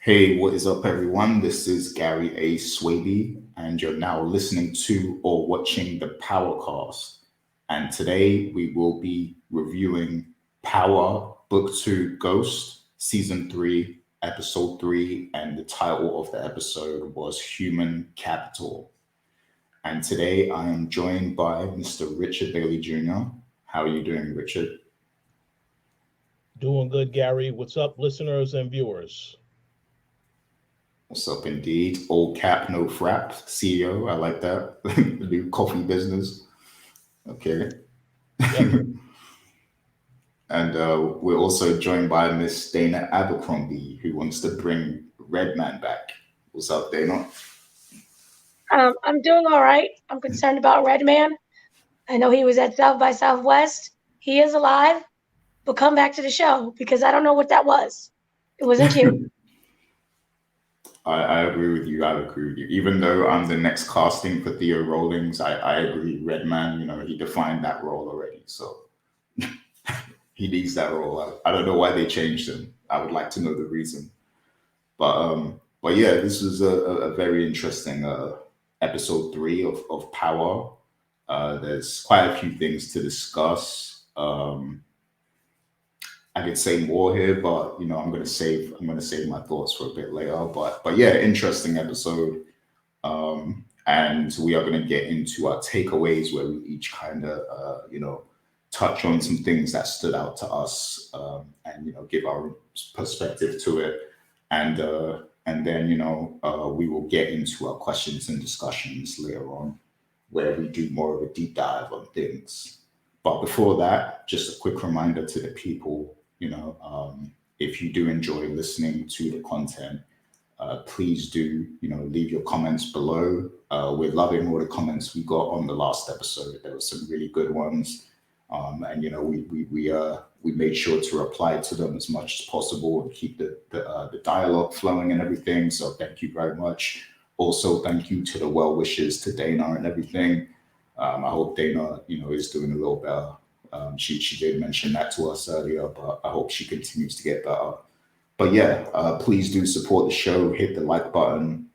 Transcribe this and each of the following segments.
Hey, what is up, everyone? This is Gary A. Swaby, and you're now listening to or watching the Powercast. And today we will be reviewing Power Book 2 Ghost, Season 3, Episode 3, and the title of the episode was Human Capital. And today I am joined by Mr. Richard Bailey Jr. How are you doing, Richard? Doing good, Gary. What's up, listeners and viewers? What's up, indeed? Old cap, no frap, CEO. I like that. The new coffee business. Okay. Yep. And we're also joined by Miss Dana Abercrombie, who wants to bring Redman back. What's up, Dana? I'm doing all right. I'm concerned about Redman. I know he was at South by Southwest. He is alive, but come back to the show because I don't know what that was. It wasn't cute. I agree with you. I agree with you. Even though I'm the next casting for Theo Rollins, I agree. Redman, he defined that role already. So he needs that role. I don't know why they changed him. I would like to know the reason. But yeah, this was a very interesting episode 3 of Power. There's quite a few things to discuss. I could say more here, but I'm gonna save my thoughts for a bit later. But yeah, interesting episode. And we are gonna get into our takeaways where we each kind of touch on some things that stood out to us, and give our perspective to it, and then we will get into our questions and discussions later on, where we do more of a deep dive on things. But before that, just a quick reminder to the people, if you do enjoy listening to the content, please do, leave your comments below. We're loving all the comments we got on the last episode. There were some really good ones, and we made sure to reply to them as much as possible and keep the dialogue flowing and everything. So thank you very much. Also, thank you to the well wishes to Dana and everything. I hope Dana, is doing a little better. She did mention that to us earlier, but I hope she continues to get better. But yeah, please do support the show. Hit the like button,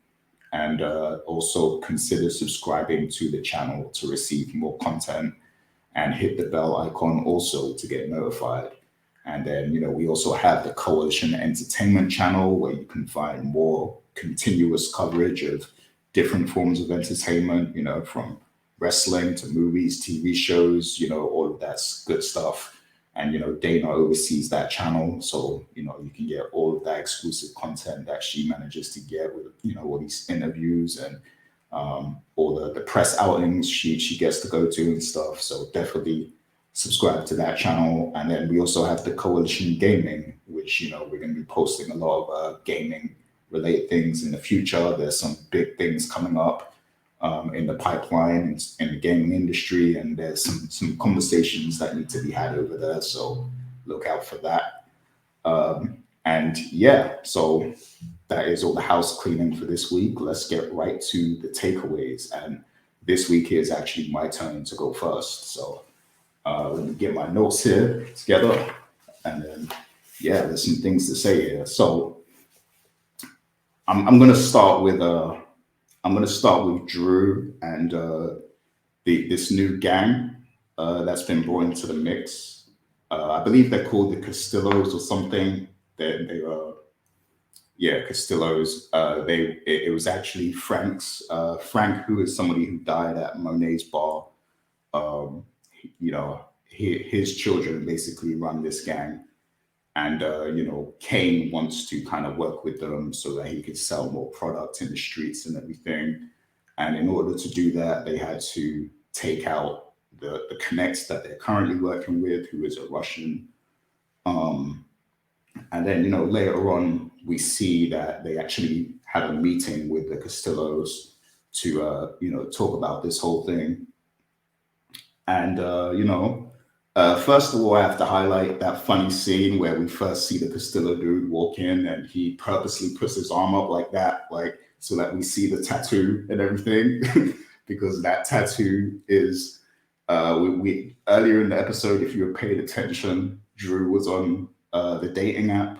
and also consider subscribing to the channel to receive more content, and hit the bell icon also to get notified. And then, we also have the Koalition Entertainment channel where you can find more continuous coverage of different forms of entertainment, from wrestling to movies, TV shows, all of that's good stuff. And, Dana oversees that channel. So, you can get all of that exclusive content that she manages to get with, all these interviews and all the press outings she gets to go to and stuff. So definitely subscribe to that channel. And then we also have the Coalition Gaming, which, we're going to be posting a lot of gaming related things in the future. There's some big things coming up in the pipeline in the gaming industry, and there's some conversations that need to be had over there. So look out for that. And yeah, so that is all the house cleaning for this week. Let's get right to the takeaways. And this week is actually my turn to go first. So let me get my notes here together. And then, yeah, there's some things to say here. So I'm going to start with Drew and this new gang that's been brought into the mix. I believe they're called the Castillos or something. They Castillos. It was actually Frank, who is somebody who died at Monet's bar. His children basically run this gang. And, Kane wants to kind of work with them so that he could sell more product in the streets and everything. And in order to do that, they had to take out the connects that they're currently working with, who is a Russian. And then, later on, we see that they actually had a meeting with the Castillos to, talk about this whole thing. And, first of all, I have to highlight that funny scene where we first see the Castillo dude walk in and he purposely puts his arm up like that, so that we see the tattoo and everything, because that tattoo is, we earlier in the episode, if you were paid attention, Drew was on the dating app,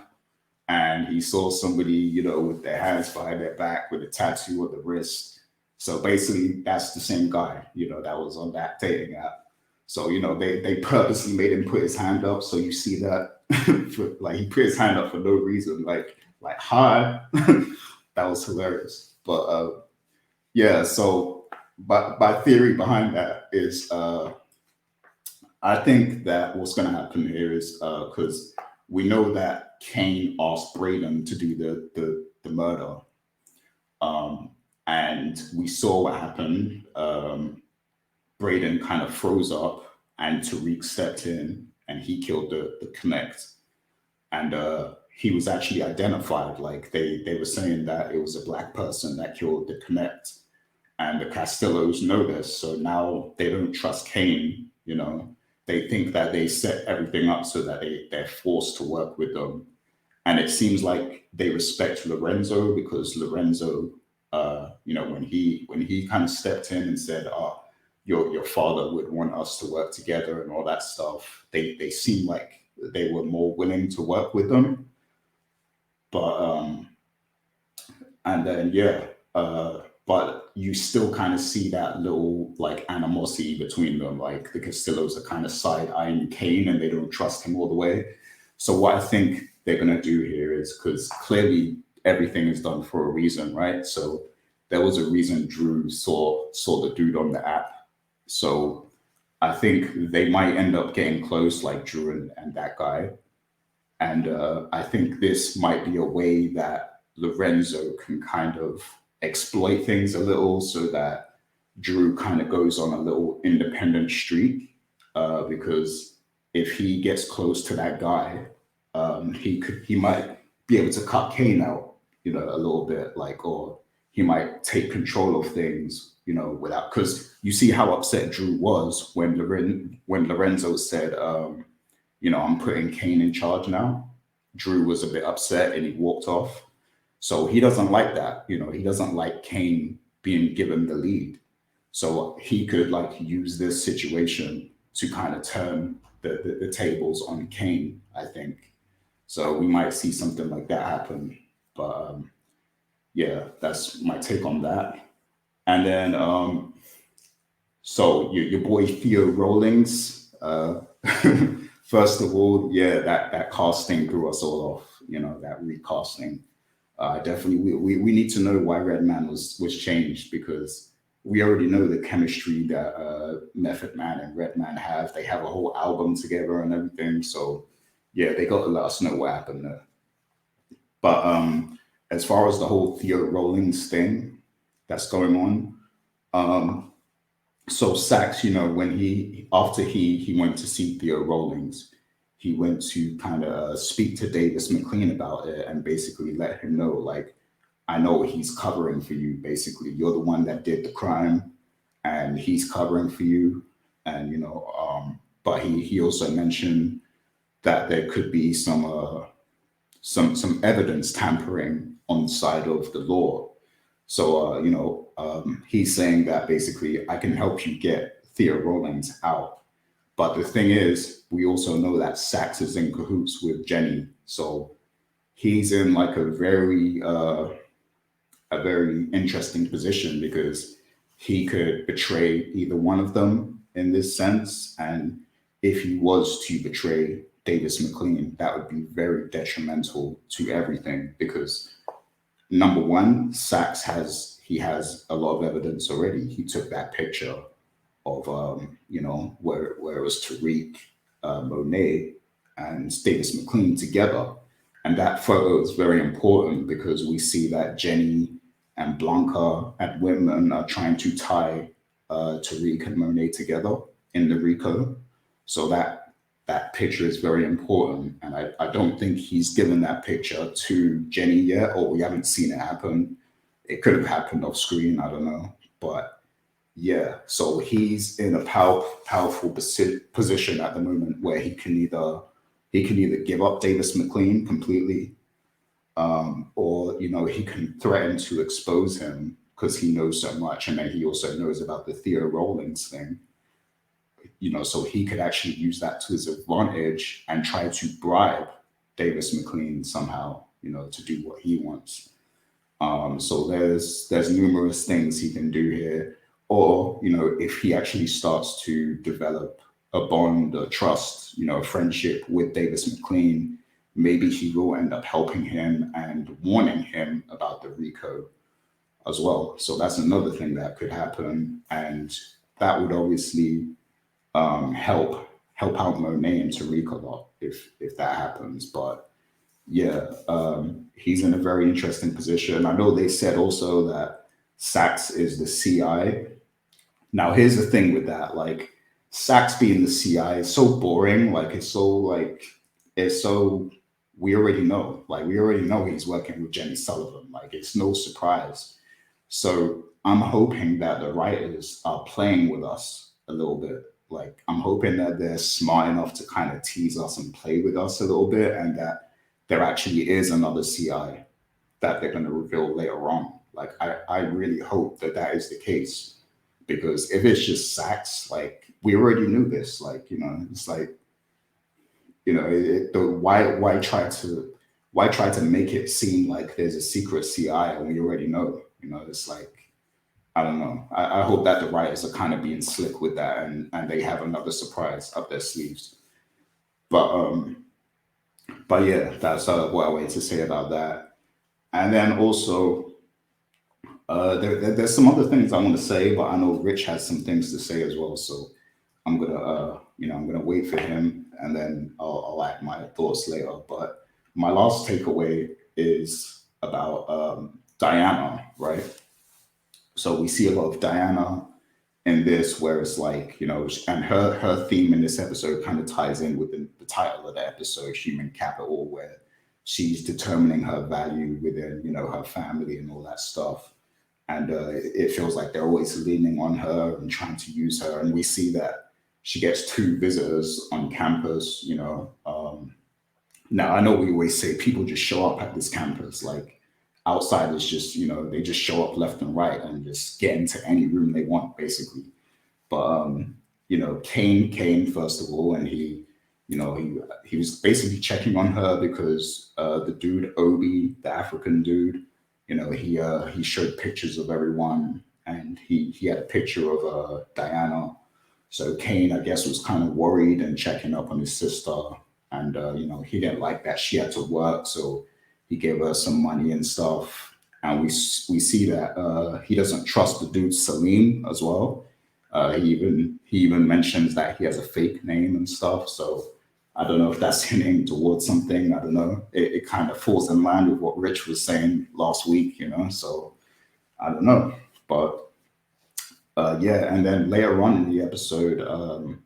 and he saw somebody, with their hands behind their back with a tattoo on the wrist. So basically, that's the same guy, that was on that dating app. So, they purposely made him put his hand up. So you see that, like he put his hand up for no reason, like hi. That was hilarious. But yeah, so but my theory behind that is I think that what's going to happen here is because we know that Kane asked Brayden to do the murder, and we saw what happened. Brayden kind of froze up, and Tariq stepped in, and he killed the Connect, and he was actually identified. Like they were saying that it was a black person that killed the Connect, and the Castillos know this, so now they don't trust Kane. They think that they set everything up so that they're forced to work with them. And it seems like they respect Lorenzo because Lorenzo, when he kind of stepped in and said, "Oh, your father would want us to work together" and all that stuff, they seem like they were more willing to work with them. But and then but you still kind of see that little like animosity between them. Like the Castillos are kind of side-eyeing Kane and they don't trust him all the way. So what I think they're going to do here is, because clearly everything is done for a reason, right? So there was a reason Drew saw the dude on the app. So I think they might end up getting close, like Drew and that guy. And I think this might be a way that Lorenzo can kind of exploit things a little so that Drew kind of goes on a little independent streak, because if he gets close to that guy, he might be able to cut Kane out, a little bit, like, or he might take control of things, without, because you see how upset Drew was when Lorenzo said, I'm putting Kane in charge now. Drew was a bit upset and he walked off. So he doesn't like that, he doesn't like Kane being given the lead. So he could like use this situation to kind of turn the tables on Kane, I think. So we might see something like that happen. But yeah, that's my take on that. And then, so your boy Theo Rollins, first of all, yeah, that casting threw us all off, that recasting. Definitely, we need to know why Redman was changed, because we already know the chemistry that Method Man and Redman have. They have a whole album together and everything. So yeah, they got to let us know what happened there. But as far as the whole Theo Rollins thing that's going on, so Saxe, when after he went to see Theo Rollins, he went to kind of speak to Davis McLean about it and basically let him know, like, I know he's covering for you. Basically, you're the one that did the crime, and he's covering for you. And but he also mentioned that there could be some evidence tampering on the side of the law. So he's saying that basically I can help you get Theo Rollins out. But the thing is, we also know that Saxe is in cahoots with Jenny. So he's in like a very interesting position, because he could betray either one of them in this sense. And if he was to betray Davis McLean, that would be very detrimental to everything, because number one, Saxe has a lot of evidence already. He took that picture of where it was Tariq, Monet, and Davis McLean together. And that photo is very important because we see that Jenny and Blanca and Whitman are trying to tie Tariq and Monet together in the RICO. So that picture is very important. And I don't think he's given that picture to Jenny yet, or we haven't seen it happen. It could have happened off screen, I don't know. But yeah, so he's in a powerful position at the moment where he can either give up Davis McLean completely, or he can threaten to expose him because he knows so much, and then he also knows about the Theo Rollins thing. So he could actually use that to his advantage and try to bribe Davis McLean somehow, to do what he wants. So there's numerous things he can do here. Or, if he actually starts to develop a bond, a trust, a friendship with Davis McLean, maybe he will end up helping him and warning him about the Rico as well. So that's another thing that could happen. And that would obviously help out Monet and Tariq a lot if that happens. But yeah, he's in a very interesting position. I know they said also that Saxe is the CI. Now, here's the thing with that, like Saxe being the CI is so boring. It's so we already know. Like we already know he's working with Jenny Sullivan. Like it's no surprise. So I'm hoping that the writers are playing with us a little bit. Like I'm hoping that they're smart enough to kind of tease us and play with us a little bit, and that there actually is another CI that they're going to reveal later on. Like I really hope that that is the case, because if it's just Saxe, like we already knew this. Like it's like why try to make it seem like there's a secret CI when we already know. It's like I don't know. I hope that the writers are kind of being slick with that, and they have another surprise up their sleeves. But yeah, that's what I wanted to say about that. And then also, there's some other things I want to say, but I know Rich has some things to say as well. So I'm gonna wait for him, and then I'll add my thoughts later. But my last takeaway is about Diana, right? So we see a lot of Diana in this, where it's like, and her theme in this episode kind of ties in with the title of the episode, Human Capital, where she's determining her value within, her family and all that stuff. And it feels like they're always leaning on her and trying to use her. And we see that she gets 2 visitors on campus, now I know we always say people just show up at this campus, like outsiders just, they just show up left and right and just get into any room they want, basically. But Kane came first of all, and he was basically checking on her because the dude Obi, the African dude, he showed pictures of everyone, and he had a picture of Diana. So Kane, I guess, was kind of worried and checking up on his sister, and he didn't like that she had to work, so he gave her some money and stuff. And we see that he doesn't trust the dude Salim as well. He even mentions that he has a fake name and stuff. So I don't know if that's hinting towards something. I don't know. It kind of falls in line with what Rich was saying last week, So I don't know. But yeah, and then later on in the episode,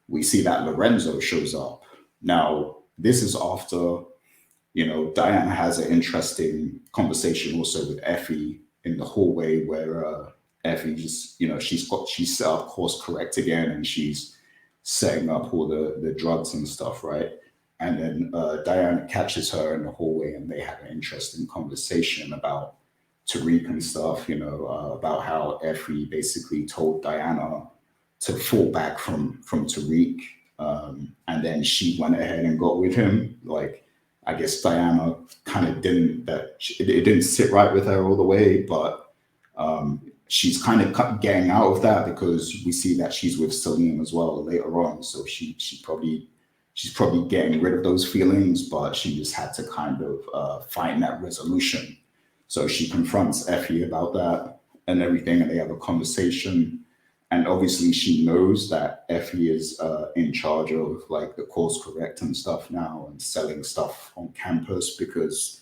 we see that Lorenzo shows up. Now, this is after, Diana has an interesting conversation also with Effie in the hallway, where Effie just, she's set up course correct again, and she's setting up all the drugs and stuff, right? And then Diana catches her in the hallway, and they have an interesting conversation about Tariq and stuff, about how Effie basically told Diana to fall back from Tariq, and then she went ahead and got with him. Like, I guess Diana kind of it didn't sit right with her all the way, but she's kind of getting out of that, because we see that she's with Salim as well later on. So she's probably getting rid of those feelings, but she just had to kind of find that resolution. So she confronts Effie about that and everything, and they have a conversation. And obviously she knows that Effie is in charge of like the course correct and stuff now, and selling stuff on campus, because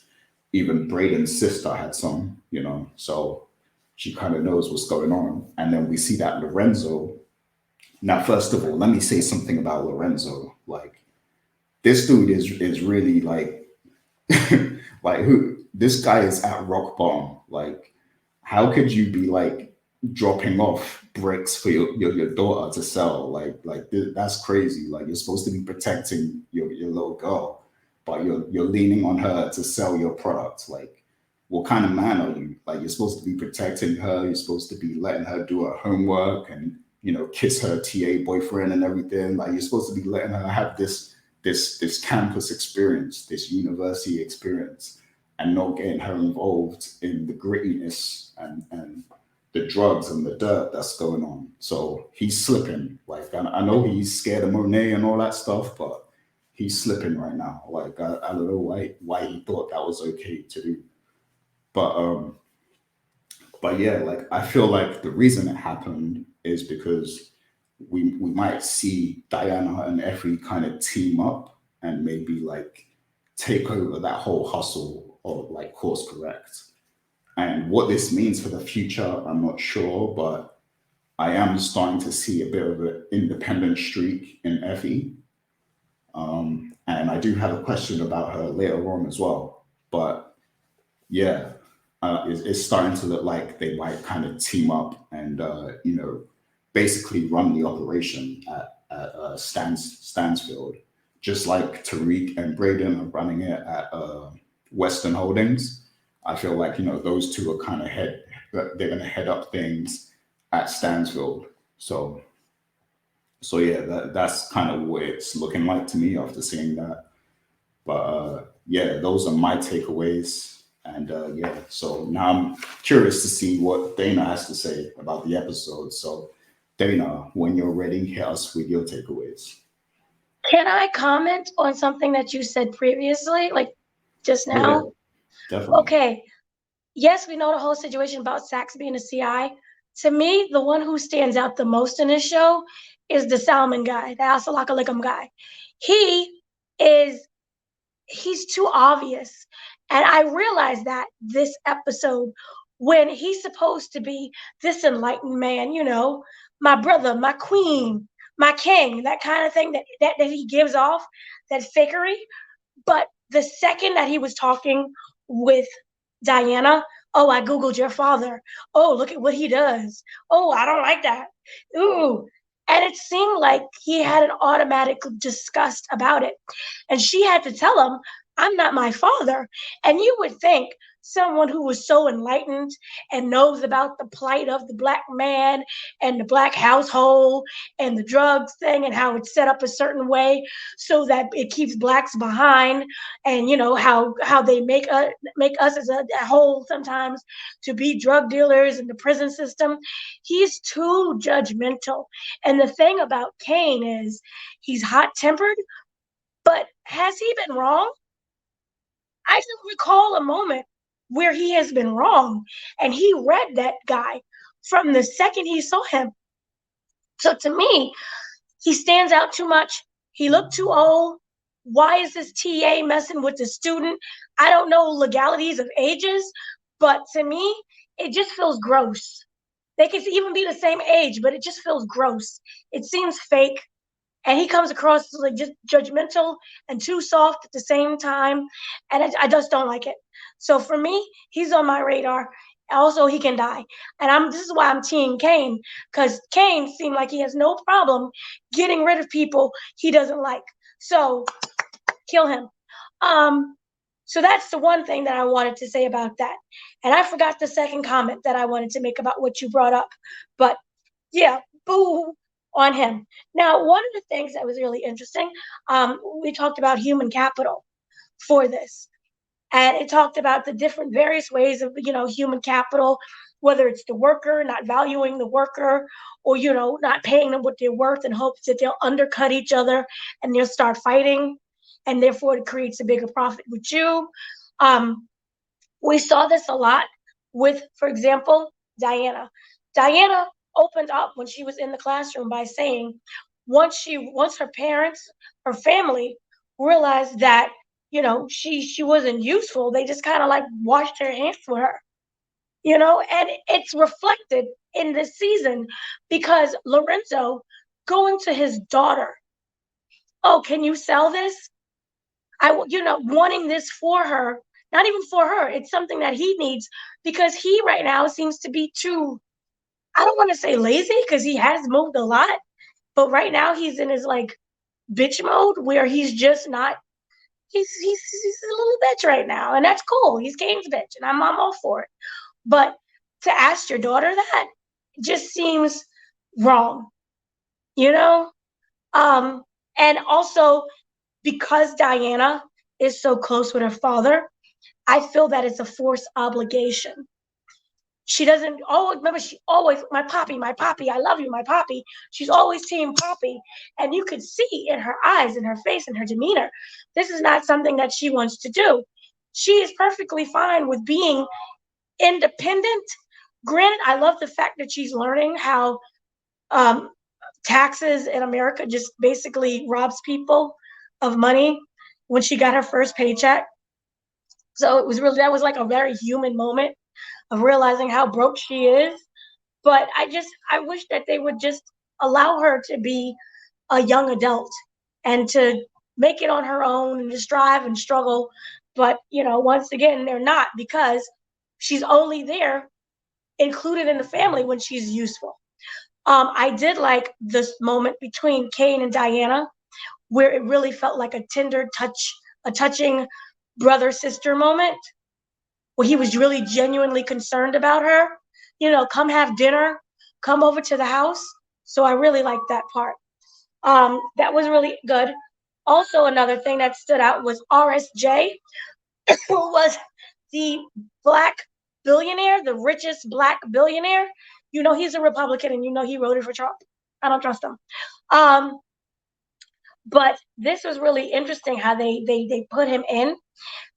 even Brayden's sister had some, so she kind of knows what's going on. And then we see that Lorenzo. Now, first of all, let me say something about Lorenzo. Like, this dude is really like, like this guy is at rock bottom. Like, how could you be like dropping off bricks for your daughter to sell? Like that's crazy. Like, you're supposed to be protecting your little girl, but you're leaning on her to sell your product. Like, what kind of man are you? Like, you're supposed to be protecting her. You're supposed to be letting her do her homework and, kiss her TA boyfriend and everything. Like, you're supposed to be letting her have this campus experience, this university experience. and not getting her involved in the grittiness and the drugs and the dirt that's going on. So he's slipping. Like I know he's scared of Monet and all that stuff, but he's slipping right now. Like I don't know why he thought that was okay to do. But yeah, like I feel like the reason it happened is because we might see Diana and Effie kind of team up and maybe like take over that whole hustle or like course correct. And what this means for the future, I'm not sure, but I am starting to see a bit of an independent streak in Effie. And I do have a question about her later on as well. But yeah, it's starting to look like they might kind of team up and, basically run the operation at Stansfield, just like Tariq and Brayden are running it at Western Holdings. I feel like those two are kind of they're going to head up things at Stansfield. So yeah, that's kind of what it's looking like to me after seeing that. But yeah, those are my takeaways. And yeah, so now I'm curious to see what Dana has to say about the episode. So Dana, when you're ready, hit us with your takeaways. Can I comment on something that you said previously, like just Yeah, now? definitely. Okay. Yes, we know the whole situation about Saxe being a CI. To me, the one who stands out the most in this show is the Salmon guy, the Asalakalikum guy. He is, he's too obvious. And I realized that this episode when he's supposed to be this enlightened man, my brother, my queen, my king, that kind of thing that he gives off, that fakery. But the second that he was talking with Diana, oh, I Googled your father. Oh, look at what he does. Oh, I don't like that. Ooh. And it seemed like he had an automatic disgust about it. And she had to tell him, I'm not my father. And you would think someone who was so enlightened and knows about the plight of the black man and the black household and the drugs thing and how it's set up a certain way so that it keeps blacks behind, and how they make us as a whole sometimes to be drug dealers in the prison system. He's too judgmental. And the thing about Kane is he's hot tempered, but has he been wrong? I don't recall a moment where he has been wrong. And he read that guy from the second he saw him. So to me, he stands out too much. He looked too old. Why is this TA messing with the student? I don't know legalities of ages, but to me, it just feels gross. They could even be the same age, but it just feels gross. It seems fake. And he comes across as like just judgmental and too soft at the same time. And I just don't like it. So for me, he's on my radar. Also, he can die. And this is why I'm team Kane, because Kane seemed like he has no problem getting rid of people he doesn't like. So kill him. So that's the one thing that I wanted to say about that. And I forgot the second comment that I wanted to make about what you brought up. But yeah, boo on him. Now, one of the things that was really interesting, we talked about human capital for this. And it talked about the different various ways of, human capital, whether it's the worker, not valuing the worker, or, not paying them what they're worth in hopes that they'll undercut each other and they'll start fighting. And therefore, it creates a bigger profit with you. We saw this a lot with, for example, Diana. Diana opened up when she was in the classroom by saying, once her parents, her family realized that, she wasn't useful, they just kind of like washed their hands with her, and it's reflected in this season because Lorenzo going to his daughter, oh, can you sell this? Wanting this for her, not even for her, it's something that he needs because he right now seems to be too, I don't want to say lazy because he has moved a lot, but right now he's in his like bitch mode where he's just not, he's a little bitch right now, and that's cool. He's Kane's bitch, and I'm all for it. But to ask your daughter that just seems wrong, and also because Diana is so close with her father, I feel that it's a forced obligation. She doesn't always remember. She always my poppy. I love you, my poppy. She's always team poppy, and you could see in her eyes, in her face, in her demeanor, this is not something that she wants to do. She is perfectly fine with being independent. Granted, I love the fact that she's learning how um, taxes in America just basically robs people of money when she got her first paycheck. So it was really, that was like a very human moment of realizing how broke she is. But I wish that they would just allow her to be a young adult and to make it on her own and just strive and struggle. But, once again, they're not, because she's only there included in the family when she's useful. I did like this moment between Kane and Diana, where it really felt like a tender touch, a touching brother-sister moment, where he was really genuinely concerned about her. Come have dinner, come over to the house. So I really liked that part. That was really good. Also, another thing that stood out was RSJ, who was the black billionaire, the richest black billionaire. He's a Republican, and he voted for Trump. I don't trust him. But this was really interesting how they put him in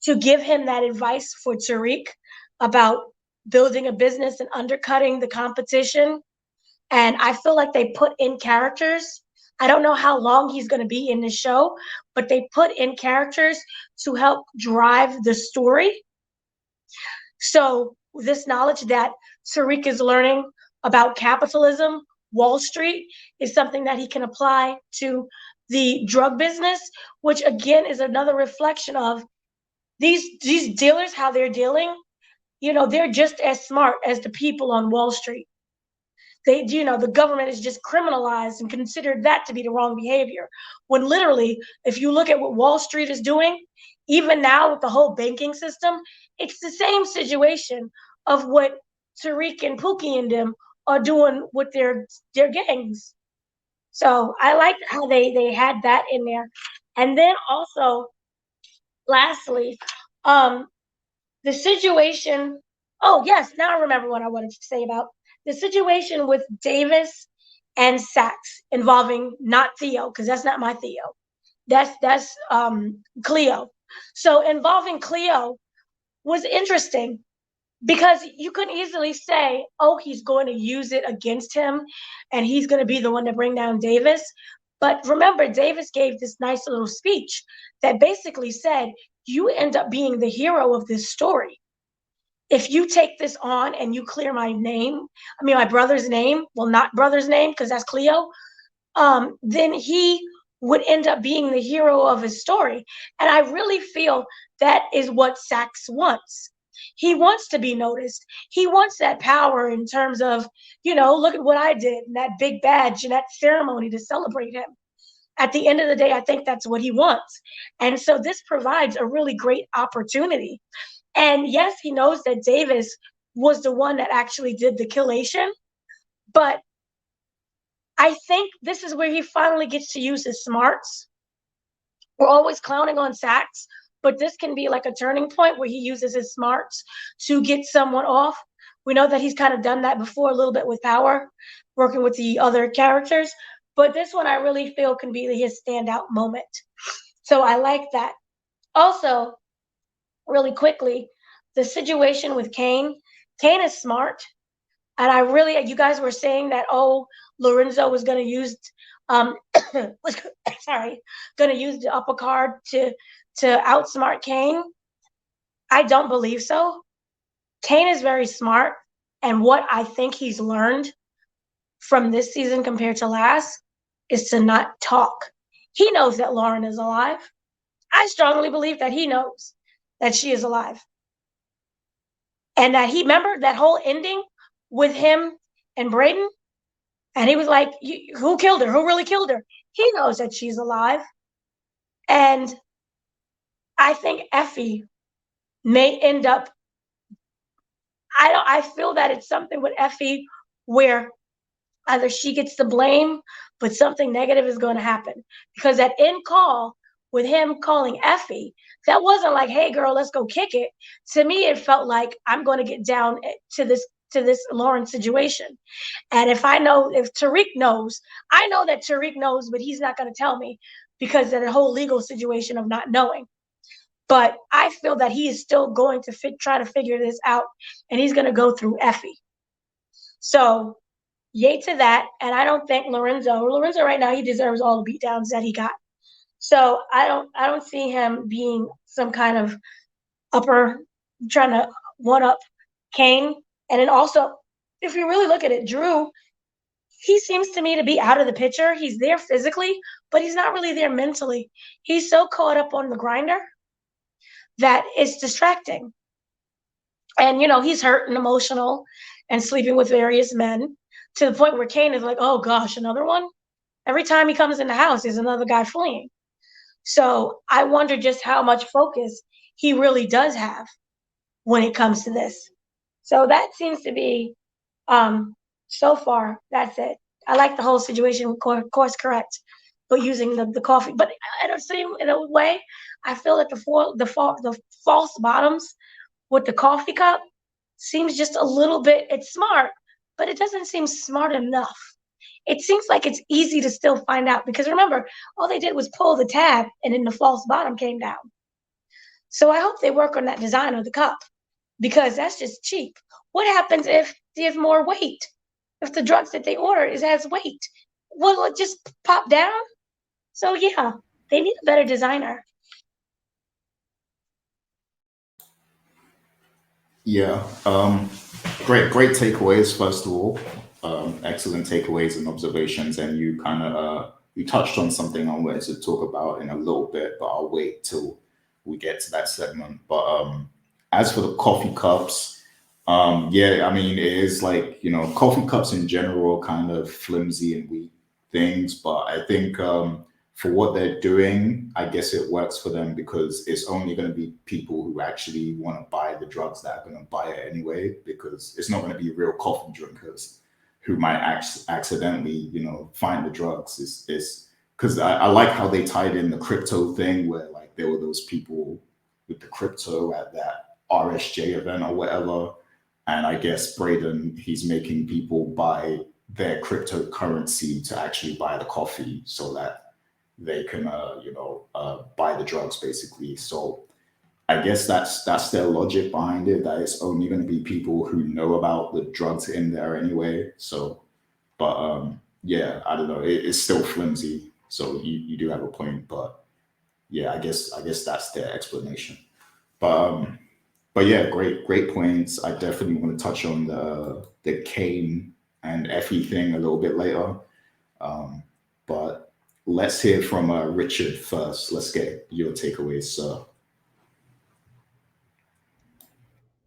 to give him that advice for Tariq about building a business and undercutting the competition. And I feel like they put in characters. I don't know how long he's going to be in the show, but they put in characters to help drive the story. So this knowledge that Tariq is learning about capitalism, Wall Street, is something that he can apply to the drug business, which again is another reflection of these dealers, how they're dealing. They're just as smart as the people on Wall Street. The government is just criminalized and considered that to be the wrong behavior. When literally, if you look at what Wall Street is doing, even now with the whole banking system, it's the same situation of what Tariq and Pookie and them are doing with their gangs. So I liked how they had that in there. And then also, lastly, the situation. Oh yes, now I remember what I wanted to say about the situation with Davis and Saxe involving not Theo, because that's not my Theo. That's Cleo. So involving Cleo was interesting because you could easily say, oh, he's going to use it against him and he's going to be the one to bring down Davis. But remember, Davis gave this nice little speech that basically said, you end up being the hero of this story. If you take this on and you clear my brother's name, well, not brother's name, because that's Cleo, then he would end up being the hero of his story. And I really feel that is what Saxe wants. He wants to be noticed. He wants that power in terms of, look at what I did, and that big badge and that ceremony to celebrate him. At the end of the day, I think that's what he wants. And so this provides a really great opportunity. And yes, he knows that Davis was the one that actually did the Koalition, but I think this is where he finally gets to use his smarts. We're always clowning on Saxe, but this can be like a turning point where he uses his smarts to get someone off. We know that he's kind of done that before a little bit with Power, working with the other characters, but this one I really feel can be his standout moment. So I like that. Also, really quickly, the situation with Kane. Kane is smart. And you guys were saying that, Lorenzo was going to use, going to use the upper card to outsmart Kane. I don't believe so. Kane is very smart. And what I think he's learned from this season compared to last is to not talk. He knows that Lauren is alive. I strongly believe that he knows that she is alive. And that remember that whole ending with him and Brayden? And he was like, who killed her? Who really killed her? He knows that she's alive. And I think Effie may end up, I feel that it's something with Effie where either she gets the blame, but something negative is going to happen. Because that end call with him calling Effie, that wasn't like, hey girl, let's go kick it. To me, it felt like I'm going to get down to this Lauren situation. And if Tariq knows, I know that Tariq knows, but he's not going to tell me because of the whole legal situation of not knowing. But I feel that he is still going to try to figure this out, and he's going to go through Effie. So, yay to that. And I don't think Lorenzo right now, he deserves all the beatdowns that he got. So I don't see him being some kind of trying to one up Kane. And then also, if you really look at it, Drew, he seems to me to be out of the picture. He's there physically, but he's not really there mentally. He's so caught up on the grinder that it's distracting. And, he's hurt and emotional and sleeping with various men to the point where Kane is like, oh gosh, another one? Every time he comes in the house, there's another guy fleeing. So I wonder just how much focus he really does have when it comes to this. So that seems to be, so far, that's it. I like the whole situation, course correct, but using the coffee. But in a way, I feel that the false bottoms with the coffee cup seems just a little bit, it's smart, but it doesn't seem smart enough. It seems like it's easy to still find out because remember, all they did was pull the tab and then the false bottom came down. So I hope they work on that design of the cup because that's just cheap. What happens if they have more weight? If the drugs that they order has weight, will it just pop down? So yeah, they need a better designer. Yeah. Great takeaways, first of all. Excellent takeaways and observations. And you kind of you touched on something I wanted to talk about in a little bit, but I'll wait till we get to that segment. But as for the coffee cups, yeah, I mean, it is like, coffee cups in general are kind of flimsy and weak things, but I think for what they're doing, I guess it works for them because it's only going to be people who actually want to buy the drugs that are going to buy it anyway, because it's not going to be real coffee drinkers who might accidentally, find the drugs. Is because I like how they tied in the crypto thing where like there were those people with the crypto at that RSJ event or whatever. And I guess Brayden, he's making people buy their cryptocurrency to actually buy the coffee so that they can, buy the drugs basically. So I guess that's their logic behind it, that it's only going to be people who know about the drugs in there anyway. So, but yeah, I don't know. It's still flimsy. So you do have a point, but yeah, I guess that's their explanation. But but yeah, great points. I definitely want to touch on the Kane and Effie thing a little bit later. But let's hear from Richard first. Let's get your takeaways, sir.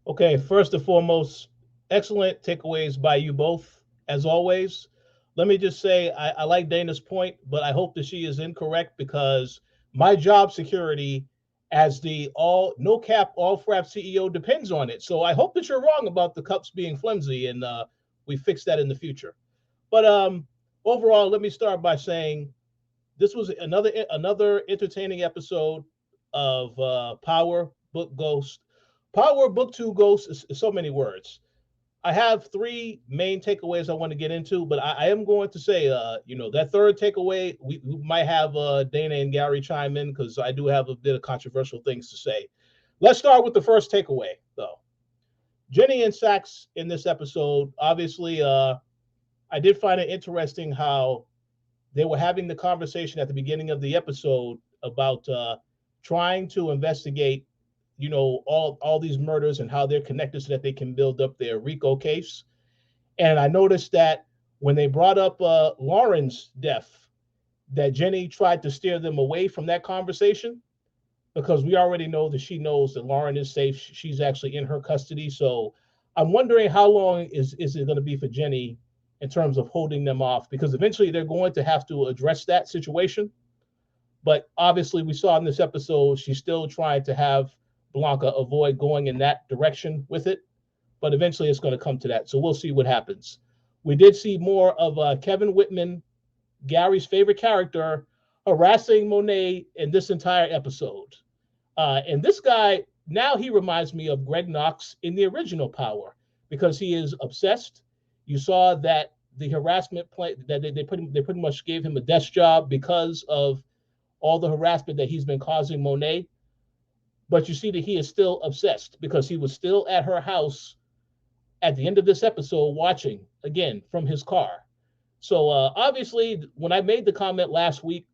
Okay, first and foremost, excellent takeaways by you both, as always. Let me just say, I like Dana's point, but I hope that she is incorrect because my job security as the no cap all frap CEO depends on it. So I hope that you're wrong about the cups being flimsy and we fix that in the future. But overall, let me start by saying this was another entertaining episode of Power Book Ghost. Power Book 2 Ghost is so many words. I have three main takeaways I want to get into, but I am going to say, that third takeaway, we might have Dana and Gary chime in because I do have a bit of controversial things to say. Let's start with the first takeaway, though. Jenny and Saxe in this episode, obviously, I did find it interesting how they were having the conversation at the beginning of the episode about trying to investigate all these murders and how they're connected so that they can build up their RICO case. And I noticed that when they brought up Lauren's death, that Jenny tried to steer them away from that conversation because we already know that she knows that Lauren is safe. She's actually in her custody. So I'm wondering how long is it going to be for Jenny in terms of holding them off, because eventually they're going to have to address that situation. But obviously we saw in this episode, she's still trying to have Blanca avoid going in that direction with it, but eventually it's going to come to that. So we'll see what happens. We did see more of Kevin Whitman, Gary's favorite character, harassing Monet in this entire episode. And this guy, now he reminds me of Greg Knox in the original Power because he is obsessed. You saw that the harassment play that they pretty much gave him a desk job because of all the harassment that he's been causing Monet. But you see that he is still obsessed because he was still at her house at the end of this episode watching again from his car. So obviously, when I made the comment last week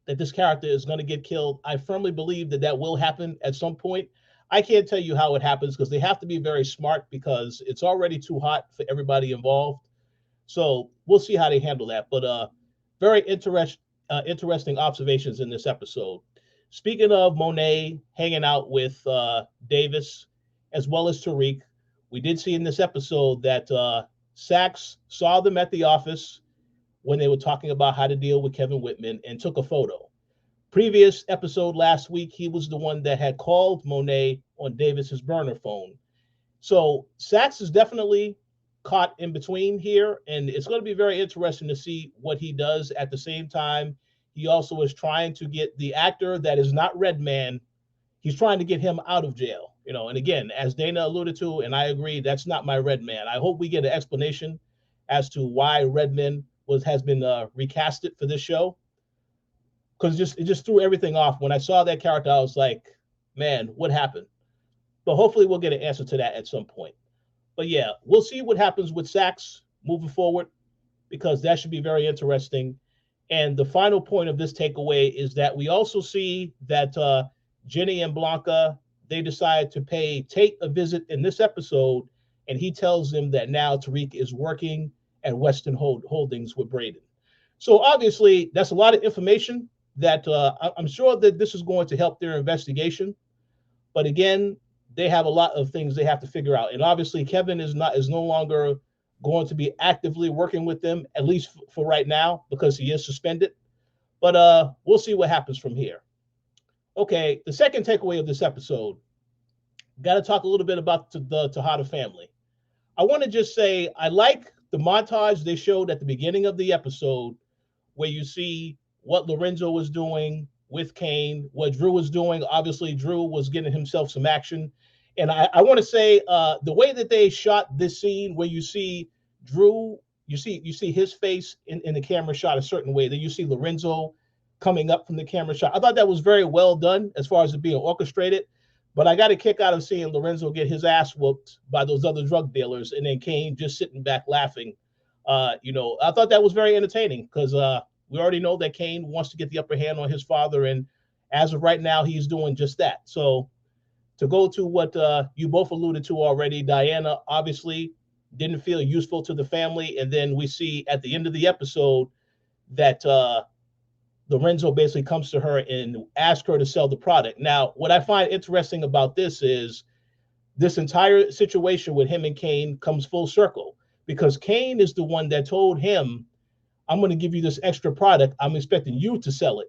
that this character is going to get killed, I firmly believe that that will happen at some point. I can't tell you how it happens because they have to be very smart because it's already too hot for everybody involved. So we'll see how they handle that. But very interesting observations in this episode. Speaking of Monet hanging out with Davis as well as Tariq, we did see in this episode that Saxe saw them at the office when they were talking about how to deal with Kevin Whitman and took a photo. Previous episode last week, he was the one that had called Monet on Davis's burner phone. So Saxe is definitely caught in between here, and it's going to be very interesting to see what he does. At the same time, he also is trying to get the actor that is not Redman, he's trying to get him out of jail. You know, and again, as Dana alluded to, and I agree, that's not my Redman. I hope we get an explanation as to why Redman has been recasted for this show, because it just threw everything off. When I saw that character, I was like, man, what happened? But hopefully we'll get an answer to that at some point. But yeah, we'll see what happens with Saxe moving forward, because that should be very interesting. And the final point of this takeaway is that we also see that Jenny and Blanca, they decide to pay Tate a visit in this episode, and he tells them that now Tariq is working at Western Holdings with Brayden. So obviously, that's a lot of information that I'm sure that this is going to help their investigation. But again, they have a lot of things they have to figure out. And obviously, Kevin is no longer going to be actively working with them, at least for right now, because he is suspended. But we'll see what happens from here. Okay, the second takeaway of this episode, got to talk a little bit about the Tejada family. I want to just say I like the montage they showed at the beginning of the episode where you see what Lorenzo was doing with Kane, what Drew was doing. Obviously, Drew was getting himself some action. And I want to say the way that they shot this scene where you see Drew, you see his face in the camera shot a certain way. Then you see Lorenzo coming up from the camera shot. I thought that was very well done as far as it being orchestrated. But I got a kick out of seeing Lorenzo get his ass whooped by those other drug dealers, and then Kane just sitting back laughing. I thought that was very entertaining because we already know that Kane wants to get the upper hand on his father, and as of right now, he's doing just that. So to go to what you both alluded to already, Diana obviously didn't feel useful to the family, and then we see at the end of the episode that Lorenzo basically comes to her and asks her to sell the product. Now, what I find interesting about this is this entire situation with him and Kane comes full circle, because Kane is the one that told him, I'm going to give you this extra product. I'm expecting you to sell it.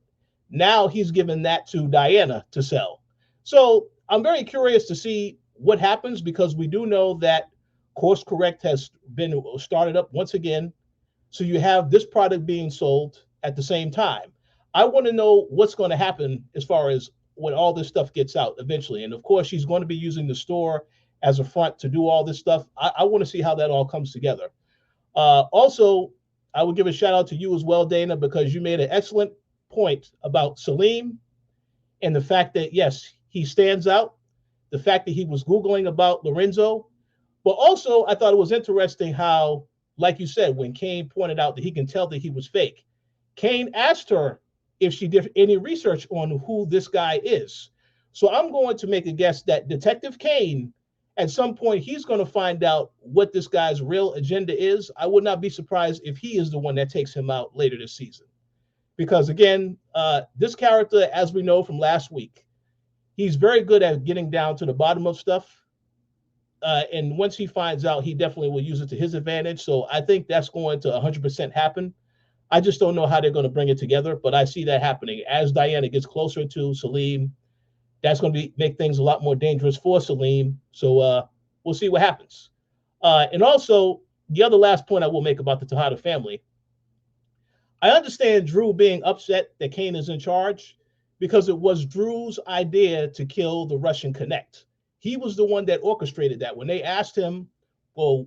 Now he's given that to Diana to sell. So I'm very curious to see what happens, because we do know that Course Correct has been started up once again. So you have this product being sold at the same time. I want to know what's going to happen as far as when all this stuff gets out eventually. And of course, she's going to be using the store as a front to do all this stuff. I want to see how that all comes together. Also, I would give a shout out to you as well, Dana, because you made an excellent point about Salim and the fact that, yes, he stands out, the fact that he was Googling about Lorenzo. But also, I thought it was interesting how, like you said, when Kane pointed out that he can tell that he was fake, Kane asked her if she did any research on who this guy is. So I'm going to make a guess that Detective Kane, at some point, he's going to find out what this guy's real agenda is. I would not be surprised if he is the one that takes him out later this season. Because again, this character, as we know from last week, he's very good at getting down to the bottom of stuff. And once he finds out, he definitely will use it to his advantage. So I think that's going to 100% happen. I just don't know how they're going to bring it together, but I see that happening. As Diana gets closer to Salim, that's going to make things a lot more dangerous for Salim. So we'll see what happens. And also, the other last point I will make about the Tejada family, I understand Drew being upset that Kane is in charge because it was Drew's idea to kill the Russian Connect. He was the one that orchestrated that. When they asked him, well,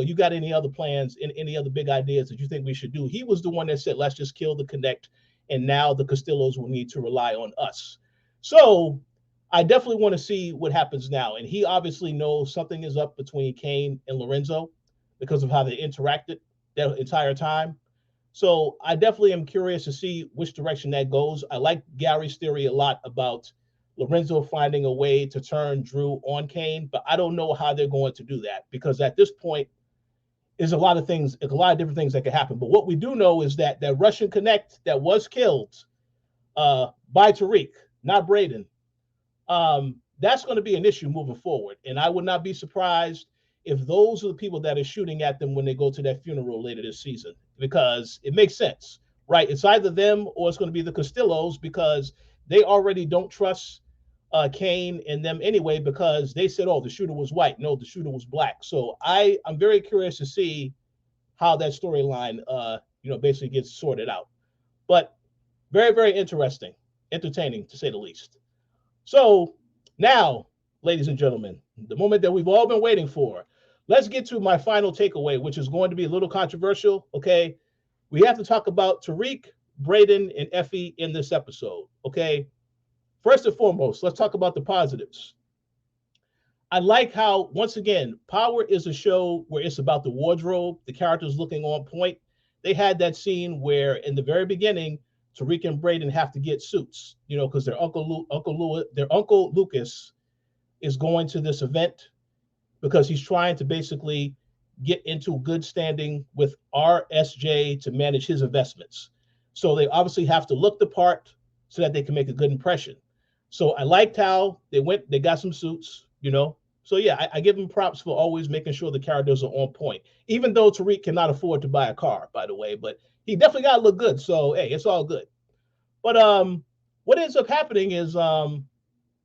you got any other plans and any other big ideas that you think we should do? He was the one that said, let's just kill the Connect, and now the Castillos will need to rely on us. So I definitely want to see what happens now. And he obviously knows something is up between Kane and Lorenzo because of how they interacted that entire time. So I definitely am curious to see which direction that goes. I like Gary's theory a lot about Lorenzo finding a way to turn Drew on Kane, but I don't know how they're going to do that because at this point, there's a lot of things, a lot of different things that could happen. But what we do know is that that Russian Connect that was killed by Tariq, not Brayden, that's going to be an issue moving forward. And I would not be surprised if those are the people that are shooting at them when they go to that funeral later this season, because it makes sense, right? It's either them or it's going to be the Castillos because they already don't trust Kane and them anyway because they said, oh, the shooter was white. No, the shooter was black. So I'm very curious to see how that storyline, basically gets sorted out. But very, very interesting, entertaining to say the least. So now, ladies and gentlemen, the moment that we've all been waiting for, let's get to my final takeaway, which is going to be a little controversial. Okay. We have to talk about Tariq, Brayden, and Effie in this episode. Okay. First and foremost, let's talk about the positives. I like how, once again, Power is a show where it's about the wardrobe, the characters looking on point. They had that scene where in the very beginning, Tariq and Brayden have to get suits, because their uncle Lucas is going to this event because he's trying to basically get into good standing with RSJ to manage his investments. So they obviously have to look the part so that they can make a good impression. So I liked how they got some suits, So yeah, I give them props for always making sure the characters are on point, even though Tariq cannot afford to buy a car, by the way, but he definitely got to look good. So, hey, it's all good. But what ends up happening is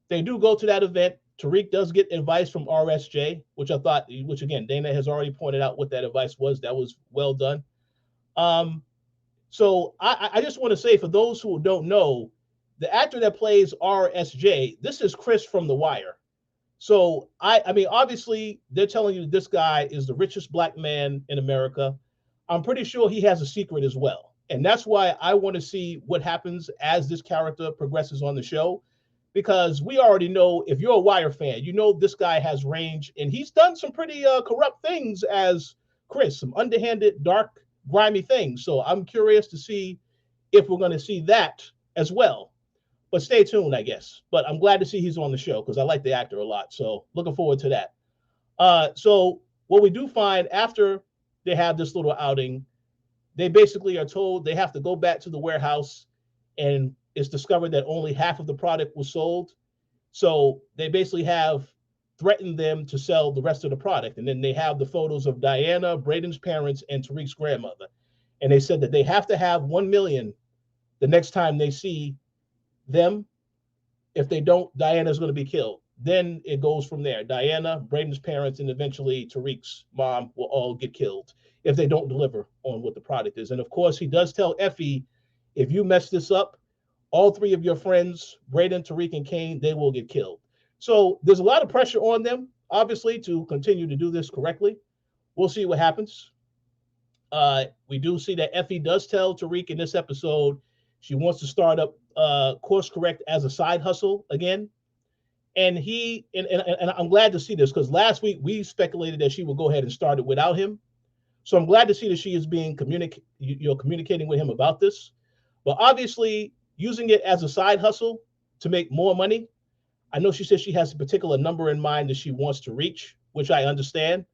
they do go to that event. Tariq does get advice from RSJ, which again, Dana has already pointed out what that advice was. That was well done. So I just want to say, for those who don't know, the actor that plays RSJ, this is Chris from The Wire. So I mean, obviously, they're telling you this guy is the richest black man in America. I'm pretty sure he has a secret as well. And that's why I want to see what happens as this character progresses on the show, because we already know, if you're a Wire fan, this guy has range, and he's done some pretty corrupt things as Chris, some underhanded, dark, grimy things. So I'm curious to see if we're going to see that as well. But stay tuned, I guess. But I'm glad to see he's on the show because I like the actor a lot. So looking forward to that. So what we do find after they have this little outing, they basically are told they have to go back to the warehouse, and it's discovered that only half of the product was sold. So they basically have threatened them to sell the rest of the product. And then they have the photos of Diana, Brayden's parents, and Tariq's grandmother. And they said that they have to have 1 million the next time they see them. If they don't, Diana's going to be killed. Then it goes from there. Diana, Brayden's parents, and eventually Tariq's mom will all get killed if they don't deliver on what the product is. And of course, he does tell Effie, if you mess this up, all three of your friends, Brayden, Tariq, and Kane, they will get killed. So there's a lot of pressure on them, obviously, to continue to do this correctly. We'll see what happens. We do see that Effie does tell Tariq in this episode she wants to start up Course Correct as a side hustle again. And I'm glad to see this, because last week we speculated that she would go ahead and start it without him. So I'm glad to see that she is being communicating with him about this. But obviously, using it as a side hustle to make more money. I know she says she has a particular number in mind that she wants to reach, which I understand.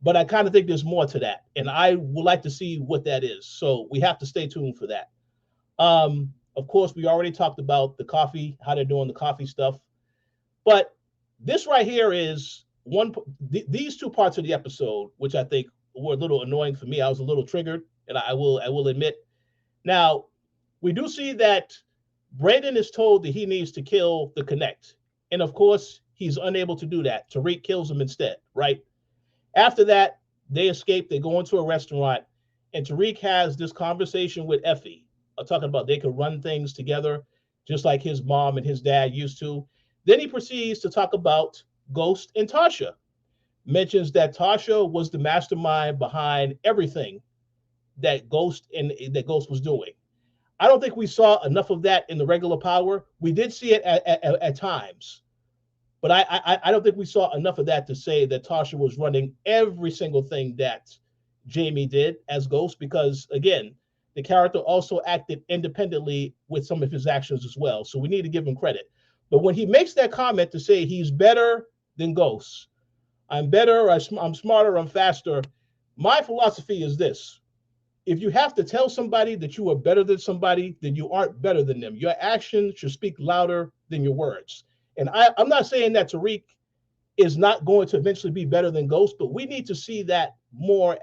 But I kind of think there's more to that. And I would like to see what that is. So we have to stay tuned for that. Of course, we already talked about the coffee, how they're doing the coffee stuff. But this right here is these two parts of the episode, which I think were a little annoying for me. I was a little triggered, and I will admit. Now, we do see that Brayden is told that he needs to kill the Connect. And of course, he's unable to do that. Tariq kills him instead, right? After that, they escape. They go into a restaurant, And Tariq has this conversation with Effie, talking about they could run things together, just like his mom and his dad used to. Then he proceeds to talk about Ghost and Tasha. Mentions that Tasha was the mastermind behind everything that Ghost was doing. I don't think we saw enough of that in the regular Power. We did see it at times, but I don't think we saw enough of that to say that Tasha was running every single thing that Jamie did as Ghost, because again, the character also acted independently with some of his actions as well. So we need to give him credit. But when he makes that comment to say he's better than Ghost, I'm better, I'm smarter, I'm faster, my philosophy is this: if you have to tell somebody that you are better than somebody, then you aren't better than them. Your actions should speak louder than your words. And I'm not saying that Tariq is not going to eventually be better than Ghost, but we need to see that more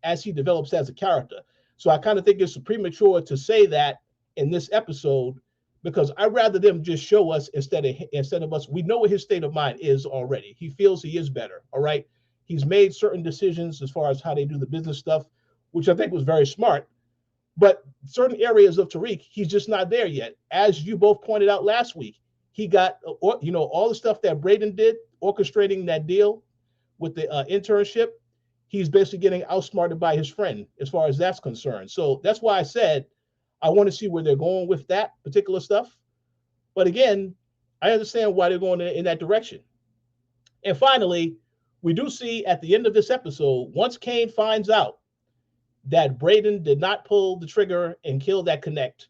as he develops as a character. So I kind of think it's premature to say that in this episode, because I'd rather them just show us instead of us. We know what his state of mind is already. He feels he is better. All right. He's made certain decisions as far as how they do the business stuff, which I think was very smart. But certain areas of Tariq, he's just not there yet. As you both pointed out last week, he got, all the stuff that Brayden did, orchestrating that deal with the internship. He's basically getting outsmarted by his friend as far as that's concerned. So that's why I said I want to see where they're going with that particular stuff. But again, I understand why they're going in that direction. And finally, we do see at the end of this episode, once Kane finds out that Brayden did not pull the trigger and kill that Connect,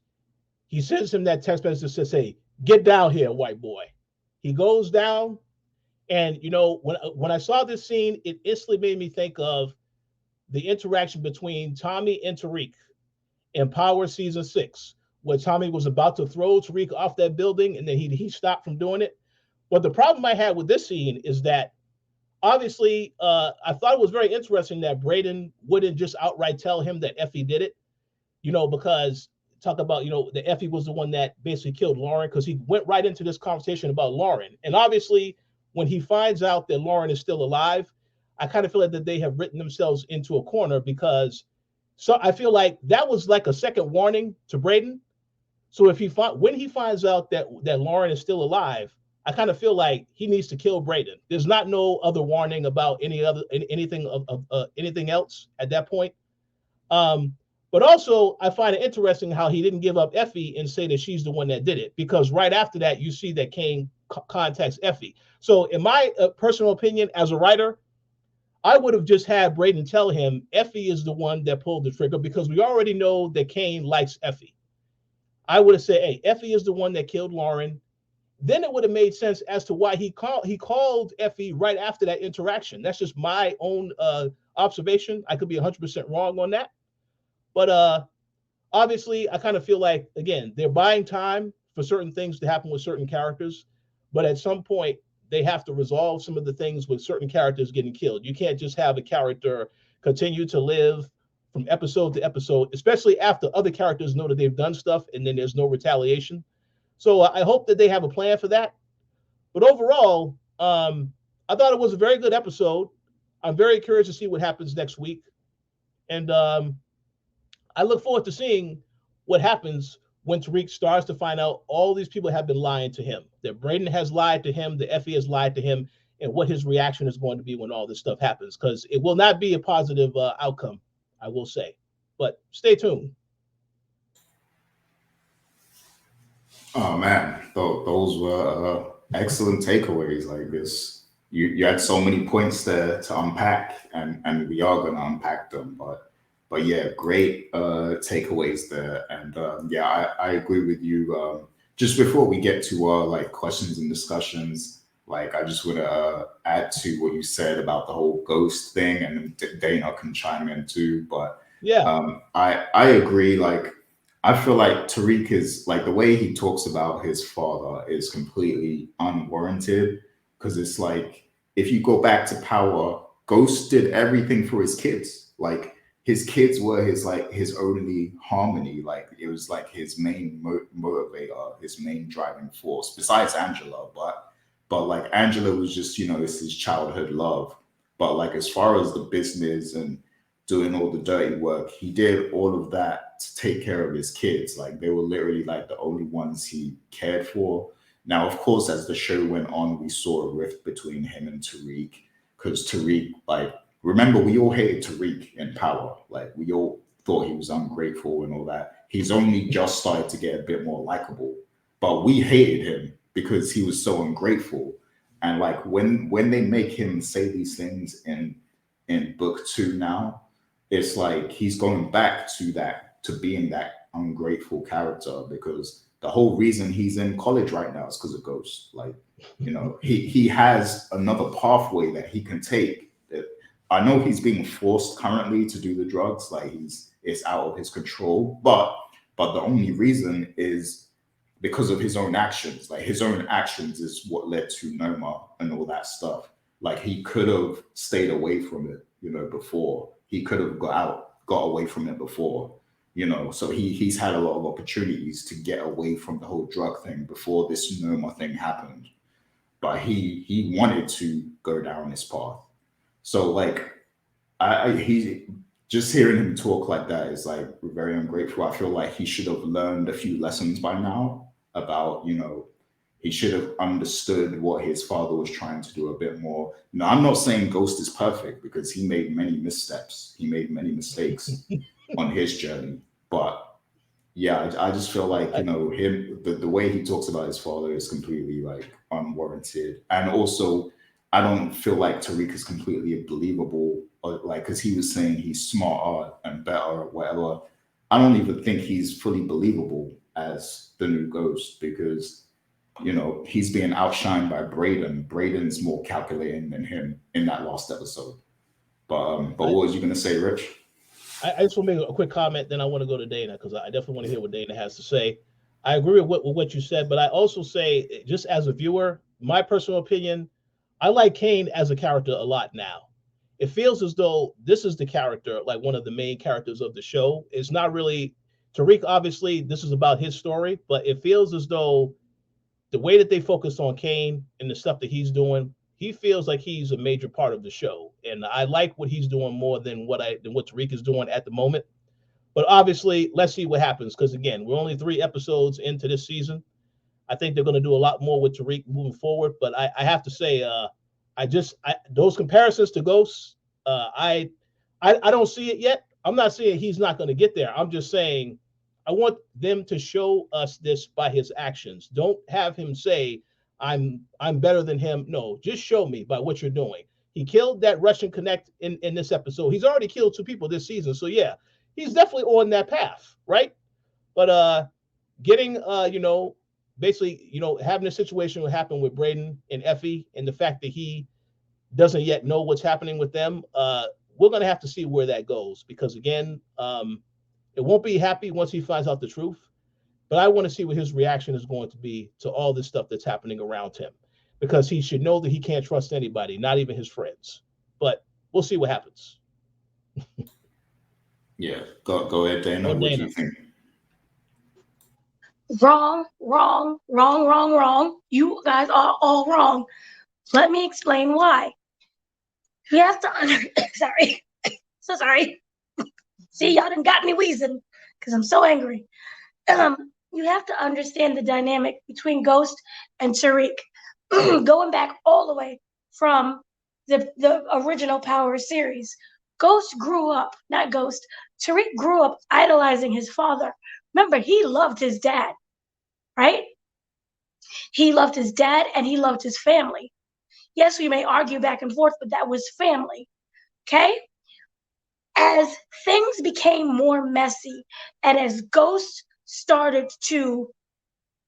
he sends him that text message to say, "Get down here, white boy." He goes down. And, when I saw this scene, it instantly made me think of the interaction between Tommy and Tariq in Power Season 6, where Tommy was about to throw Tariq off that building, and then he stopped from doing it. But the problem I had with this scene is that, obviously, I thought it was very interesting that Brayden wouldn't just outright tell him that Effie did it, because talk about, that Effie was the one that basically killed Lauren, because he went right into this conversation about Lauren. And obviously, when he finds out that Lauren is still alive, I kind of feel like that they have written themselves into a corner, because I feel like that was like a second warning to Brayden. So when he finds out that Lauren is still alive, I kind of feel like he needs to kill Brayden. There's not no other warning about anything else at that point. But also, I find it interesting how he didn't give up Effie and say that she's the one that did it, because right after that, you see that Kane contacts Effie. So in my personal opinion, as a writer, I would have just had Brayden tell him Effie is the one that pulled the trigger, because we already know that Kane likes Effie. I would have said, hey, Effie is the one that killed Lauren. Then it would have made sense as to why he called Effie right after that interaction. That's just my own observation. I could be 100% wrong on that. But obviously, I kind of feel like, again, they're buying time for certain things to happen with certain characters. But at some point, they have to resolve some of the things with certain characters getting killed. You can't just have a character continue to live from episode to episode, especially after other characters know that they've done stuff and then there's no retaliation. So I hope that they have a plan for that. But overall, I thought it was a very good episode. I'm very curious to see what happens next week. And I look forward to seeing what happens when Tariq starts to find out all these people have been lying to him, that Brayden has lied to him, that Effie has lied to him, and what his reaction is going to be when all this stuff happens, because it will not be a positive outcome, I will say. But stay tuned. Oh man, those were excellent takeaways. Like this, you had so many points there to unpack, and we are going to unpack them. But yeah, great takeaways there. And yeah, I agree with you. Just before we get to like questions and discussions, like I just want to add to what you said about the whole ghost thing, and Dana can chime in too. But Yeah, I agree. Like I feel like Tariq is like the way he talks about his father is completely unwarranted, because it's like if you go back to Power, Ghost did everything for his kids. Like his kids were his only harmony. Like it was like his main motivator, his main driving force, besides Angela. But like Angela was just, it's his childhood love. But like as far as the business and doing all the dirty work. He did all of that to take care of his kids. Like, they were literally like the only ones he cared for. Now, of course, as the show went on, we saw a rift between him and Tariq, because Tariq, like, remember, we all hated Tariq in Power. Like, we all thought he was ungrateful and all that. He's only just started to get a bit more likable, but we hated him because he was so ungrateful. And like, when they make him say these things in book 2 now, it's like he's going back to that, to being that ungrateful character, because the whole reason he's in college right now is because of Ghost. Like, you know, he has another pathway that he can take. That, I know he's being forced currently to do the drugs, like it's out of his control, but the only reason is because of his own actions. Like, his own actions is what led to Noma and all that stuff. Like, he could have stayed away from it, you know, before. He could have got away from it before, you know. So he's had a lot of opportunities to get away from the whole drug thing before this Noma thing happened. But he wanted to go down this path. So like, he just hearing him talk like that is like very ungrateful. I feel like he should have learned a few lessons by now about, you know, he should have understood what his father was trying to do a bit more. No, I'm not saying Ghost is perfect, because he made many missteps. He made many mistakes on his journey. But yeah, I just feel like, you know, the way he talks about his father is completely like unwarranted. And also, I don't feel like Tariq is completely believable, or like, because he was saying he's smarter and better or whatever. I don't even think he's fully believable as the new Ghost, because, you know, he's being outshined by Brayden. Brayden's more calculating than him in that last episode. But what was you going to say, Rich? I just want to make a quick comment, then I want to go to Dana, because I definitely want to hear what Dana has to say. I agree with what you said, but I also say, just as a viewer, my personal opinion, I like Kane as a character a lot now. It feels as though this is the character, like one of the main characters of the show. It's not really Tariq, obviously, this is about his story, but it feels as though the way that they focus on Kane and the stuff that he's doing, he feels like he's a major part of the show. And I like what he's doing more than what Tariq is doing at the moment. But obviously, let's see what happens, because again, we're only 3 episodes into this season. I think they're going to do a lot more with Tariq moving forward. But I have to say, those comparisons to Ghosts, I don't see it yet. I'm not saying he's not going to get there. I'm just saying I want them to show us this by his actions. Don't have him say, I'm better than him. No, just show me by what you're doing. He killed that Russian connect in this episode. He's already killed 2 people this season. So yeah, he's definitely on that path, right? But getting basically, having a situation what happened with Brayden and Effie, and the fact that he doesn't yet know what's happening with them, we're gonna have to see where that goes, because again, it won't be happy once he finds out the truth. But I want to see what his reaction is going to be to all this stuff that's happening around him, because he should know that he can't trust anybody, not even his friends. But we'll see what happens. Yeah, go ahead, Dana. What do you think? Wrong. You guys are all wrong. Let me explain why. You have to sorry. So sorry. See, y'all done got me wheezing because I'm so angry. You have to understand the dynamic between Ghost and Tariq, going back all the way from the original Power series. Tariq grew up idolizing his father. Remember, he loved his dad, right? He loved his dad and he loved his family. Yes, we may argue back and forth, but that was family, okay? As things became more messy and as Ghost started to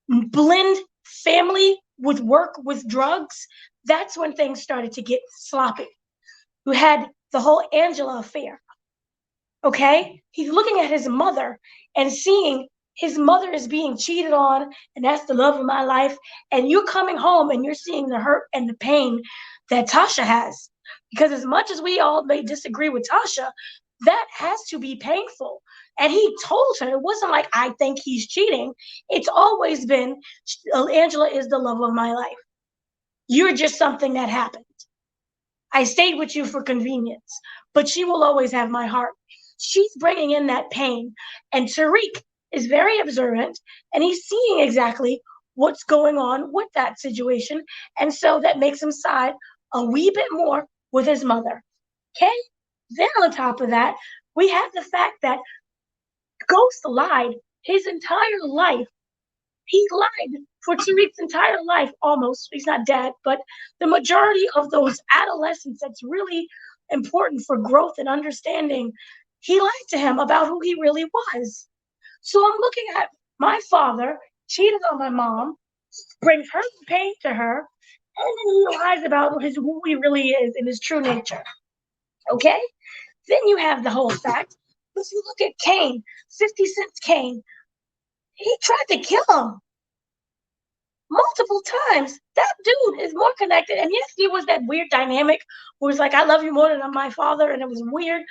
blend family with work with drugs, that's when things started to get sloppy. You had the whole Angela affair, okay? He's looking at his mother and seeing his mother is being cheated on, and that's the love of my life. And you're coming home and you're seeing the hurt and the pain that Tasha has. Because as much as we all may disagree with Tasha, that has to be painful. And he told her, it wasn't like, I think he's cheating. It's always been, Angela is the love of my life. You're just something that happened. I stayed with you for convenience, but she will always have my heart. She's bringing in that pain. And Tariq is very observant, and he's seeing exactly what's going on with that situation. And so that makes him side a wee bit more with his mother. Okay? Then on top of that, we have the fact that Ghost lied his entire life. He lied for Tariq's entire life, almost. He's not dead, but the majority of those adolescents that's really important for growth and understanding, he lied to him about who he really was. So I'm looking at my father cheated on my mom, brings her pain to her, and then he lies about who he really is in his true nature. Okay? Then you have the whole fact. If you look at Kane, 50 Cent's Kane, he tried to kill him multiple times. That dude is more connected. And yes, there was that weird dynamic where it's like, I love you more than I'm my father, and it was weird.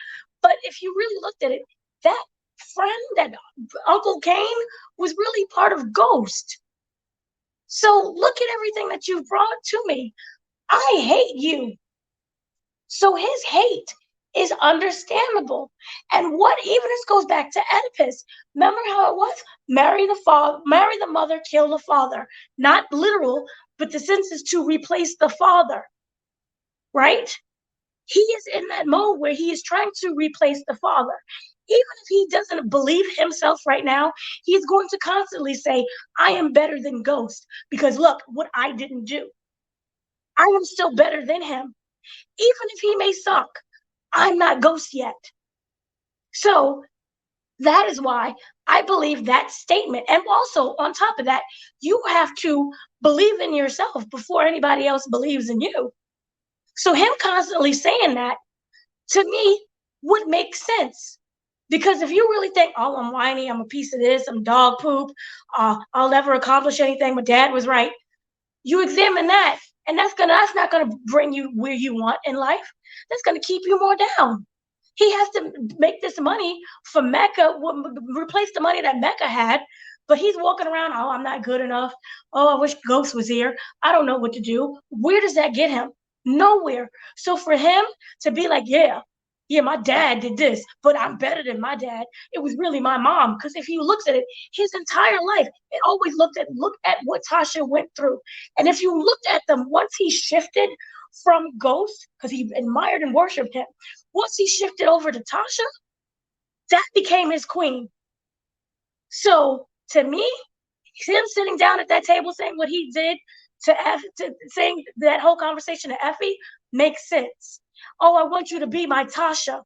But if you really looked at it, that friend, that Uncle Kane, was really part of Ghost. So look at everything that you've brought to me. I hate you. So his hate is understandable. And what even this goes back to Oedipus. Remember how it was? Marry the father, marry the mother, kill the father. Not literal, but the sense is to replace the father. Right? He is in that mode where he is trying to replace the father. Even if he doesn't believe himself right now, he's going to constantly say, I am better than Ghost. Because look, what I didn't do. I am still better than him. Even if he may suck, I'm not Ghost yet. So that is why I believe that statement. And also, on top of that, you have to believe in yourself before anybody else believes in you. So him constantly saying that, to me, would make sense. Because if you really think, oh, I'm whiny, I'm a piece of this, I'm dog poop, I'll never accomplish anything, my dad was right, you examine that, and that's not gonna bring you where you want in life. That's gonna keep you more down. He has to make this money for Mecca, replace the money that Mecca had, but he's walking around, oh, I'm not good enough. Oh, I wish Ghost was here. I don't know what to do. Where does that get him? Nowhere. So for him to be like, yeah, my dad did this, but I'm better than my dad. It was really my mom. Because if he looks at it, his entire life, it always look at what Tasha went through. And if you looked at them, once he shifted from Ghost, because he admired and worshipped him, once he shifted over to Tasha, that became his queen. So to me, him sitting down at that table saying what he did to saying that whole conversation to Effie makes sense. Oh, I want you to be my Tasha.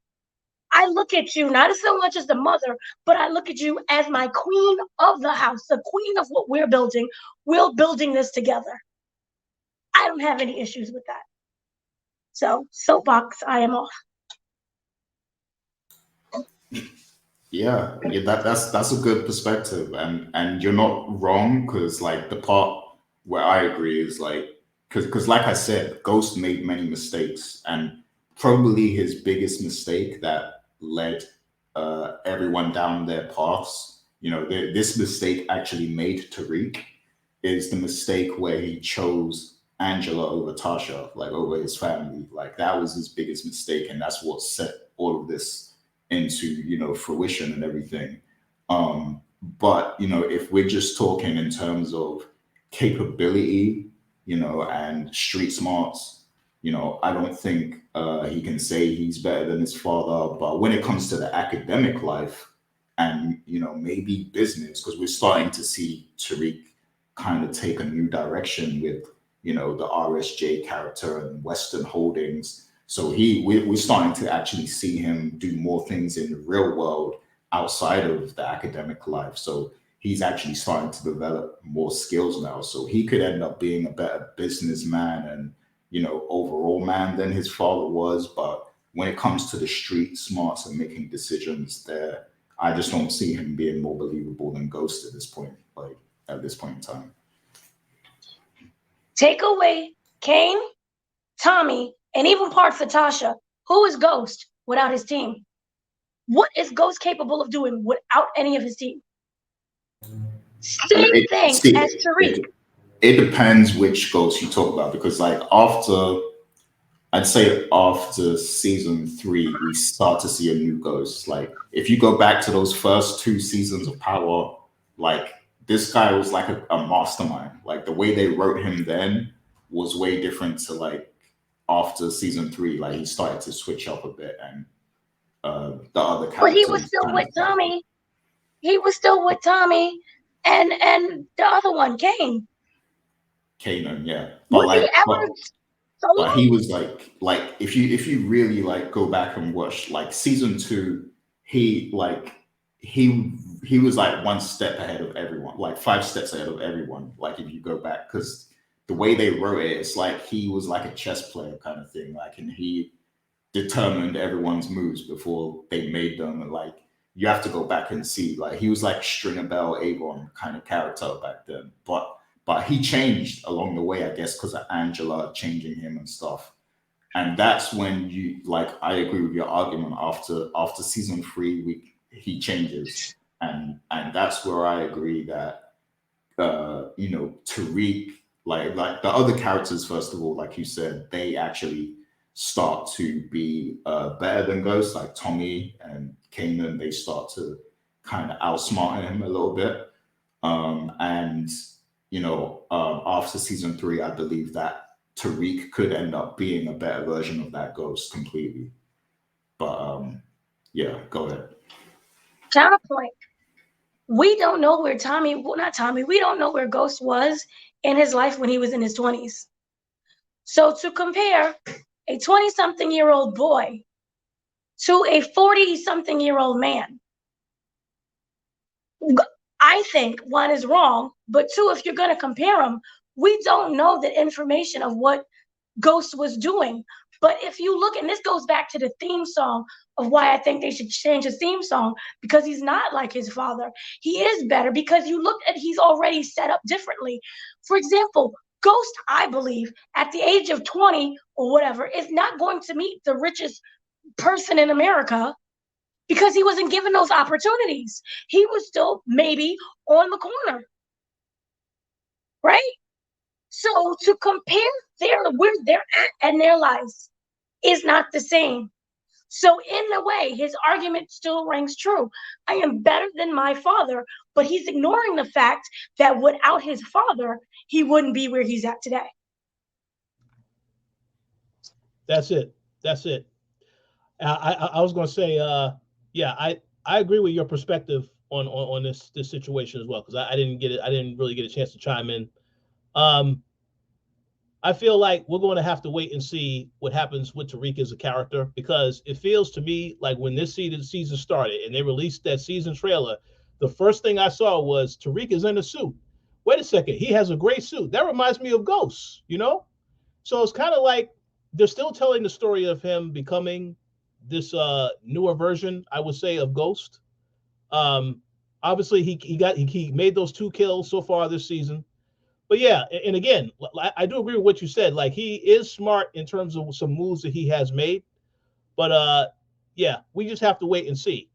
I look at you not so much as the mother, but I look at you as my queen of the house, the queen of what we're building. We're building this together. I don't have any issues with that. So, soapbox, I am off. Yeah, that's a good perspective, and you're not wrong, because like the part where I agree is like, because like I said, Ghost made many mistakes, and probably his biggest mistake that led everyone down their paths. This mistake actually made Tariq is the mistake where he chose Angela over Tasha, like over his family. Like that was his biggest mistake, and that's what set all of this into fruition and everything. But if we're just talking in terms of capability, and street smarts, I don't think he can say he's better than his father. But when it comes to the academic life and maybe business, because we're starting to see Tariq kind of take a new direction with the RSJ character and Western Holdings. So we're starting to actually see him do more things in the real world outside of the academic life. So he's actually starting to develop more skills now. So he could end up being a better businessman and overall man than his father was. But when it comes to the street smarts and making decisions, there, I just don't see him being more believable than Ghost at this point. Like at this point in time. Take away Kane, Tommy, and even parts of Tasha. Who is Ghost without his team? What is Ghost capable of doing without any of his team? Same thing as Tariq. It depends which Ghost you talk about, because like after I'd say after season 3, we start to see a new Ghost. Like, if you go back to those first 2 seasons of Power, like, this guy was like a mastermind. Like, the way they wrote him then was way different to like after season 3. Like, he started to switch up a bit, and the other But he was characters still kind with of Tommy. He was still with Tommy and the other one, Kane. Kanan, yeah. Was he ever solo? But he was like if you really like go back and watch like season 2, he was like 1 step ahead of everyone, like 5 steps ahead of everyone. Like, if you go back, because the way they wrote it, it's like he was like a chess player kind of thing. Like, and he determined everyone's moves before they made them. And like, you have to go back and see, like, he was like Stringer Bell Avon kind of character back then. But he changed along the way, I guess, because of Angela changing him and stuff. And that's when you like, I agree with your argument. After season 3, he changes, and that's where I agree that Tariq, like the other characters, first of all, like you said, they actually start to be better than Ghost. Like Tommy and Kanan, they start to kind of outsmart him a little bit, and after season 3, I believe that Tariq could end up being a better version of that Ghost completely. But yeah, go ahead. Counterpoint. We don't know where we don't know where Ghost was in his life when he was in his 20s. So to compare a 20-something-year-old boy to a 40-something-year-old man, I think 1 is wrong, but 2, if you're going to compare them, we don't know the information of what Ghost was doing. But if you look, and this goes back to the theme song of why I think they should change his theme song, because he's not like his father. He is better because you look at, he's already set up differently. For example, Ghost, I believe, at the age of 20 or whatever, is not going to meet the richest person in America because he wasn't given those opportunities. He was still maybe on the corner, right? So to compare where they're at in their lives is not the same. So in a way, his argument still rings true. I am better than my father, but he's ignoring the fact that without his father, he wouldn't be where he's at today. That's it. I was going to say, yeah, I agree with your perspective on this situation as well, because I didn't get it. I didn't really get a chance to chime in. I feel like we're going to have to wait and see what happens with Tariq as a character, because it feels to me like when this season started and they released that season trailer, the first thing I saw was Tariq is in a suit. Wait a second, he has a gray suit. That reminds me of Ghost, So it's kind of like they're still telling the story of him becoming this newer version, I would say, of Ghost. Obviously, he made those 2 kills so far this season. But yeah, and again, I do agree with what you said. Like, he is smart in terms of some moves that he has made. But yeah, we just have to wait and see.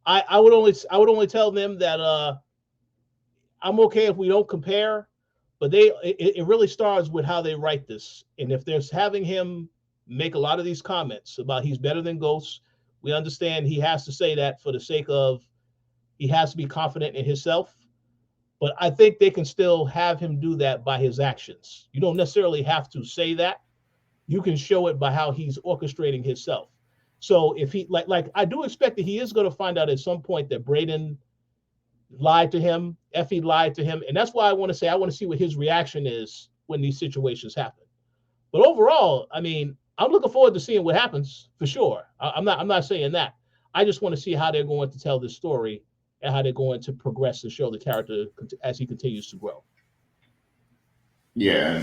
I would only tell them that I'm okay if we don't compare, but it really starts with how they write this. And if there's having him make a lot of these comments about he's better than Ghost, we understand he has to say that for the sake of he has to be confident in himself. But I think they can still have him do that by his actions. You don't necessarily have to say that. You can show it by how he's orchestrating himself. So if he like I do expect that he is going to find out at some point that Brayden lied to him, Effie lied to him, and that's why I want to see what his reaction is when these situations happen. But overall, I mean, I'm looking forward to seeing what happens for sure. I'm not saying that. I just want to see how they're going to tell this story and how they're going to progress and show the character as he continues to grow. Yeah,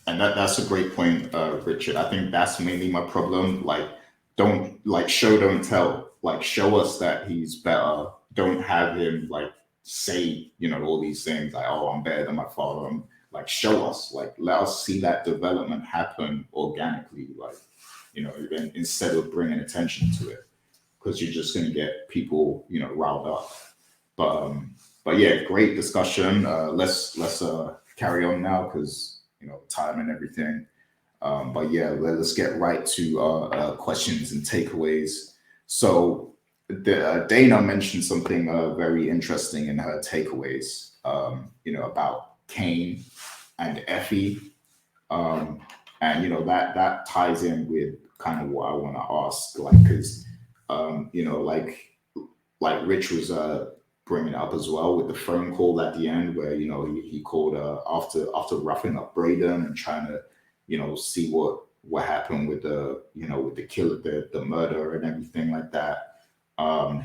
and that's a great point, Richard. I think that's mainly my problem. Like, don't show, don't tell. Like, show us that he's better. Don't have him like say all these things like, oh, I'm better than my father. Like, show us, like, let us see that development happen organically. Like, instead of bringing attention to it, because you're just going to get people riled up. But yeah, great discussion. Let's carry on now, because time and everything. But yeah, let's get right to questions and takeaways. So Dana mentioned something very interesting in her takeaways, about Kane and Effie. Um, and that ties in with kind of what I want to ask, like, because like Rich was bringing up as well with the phone call at the end, where he called after roughing up Brayden and trying to see what happened with with the kill, the murder and everything like that.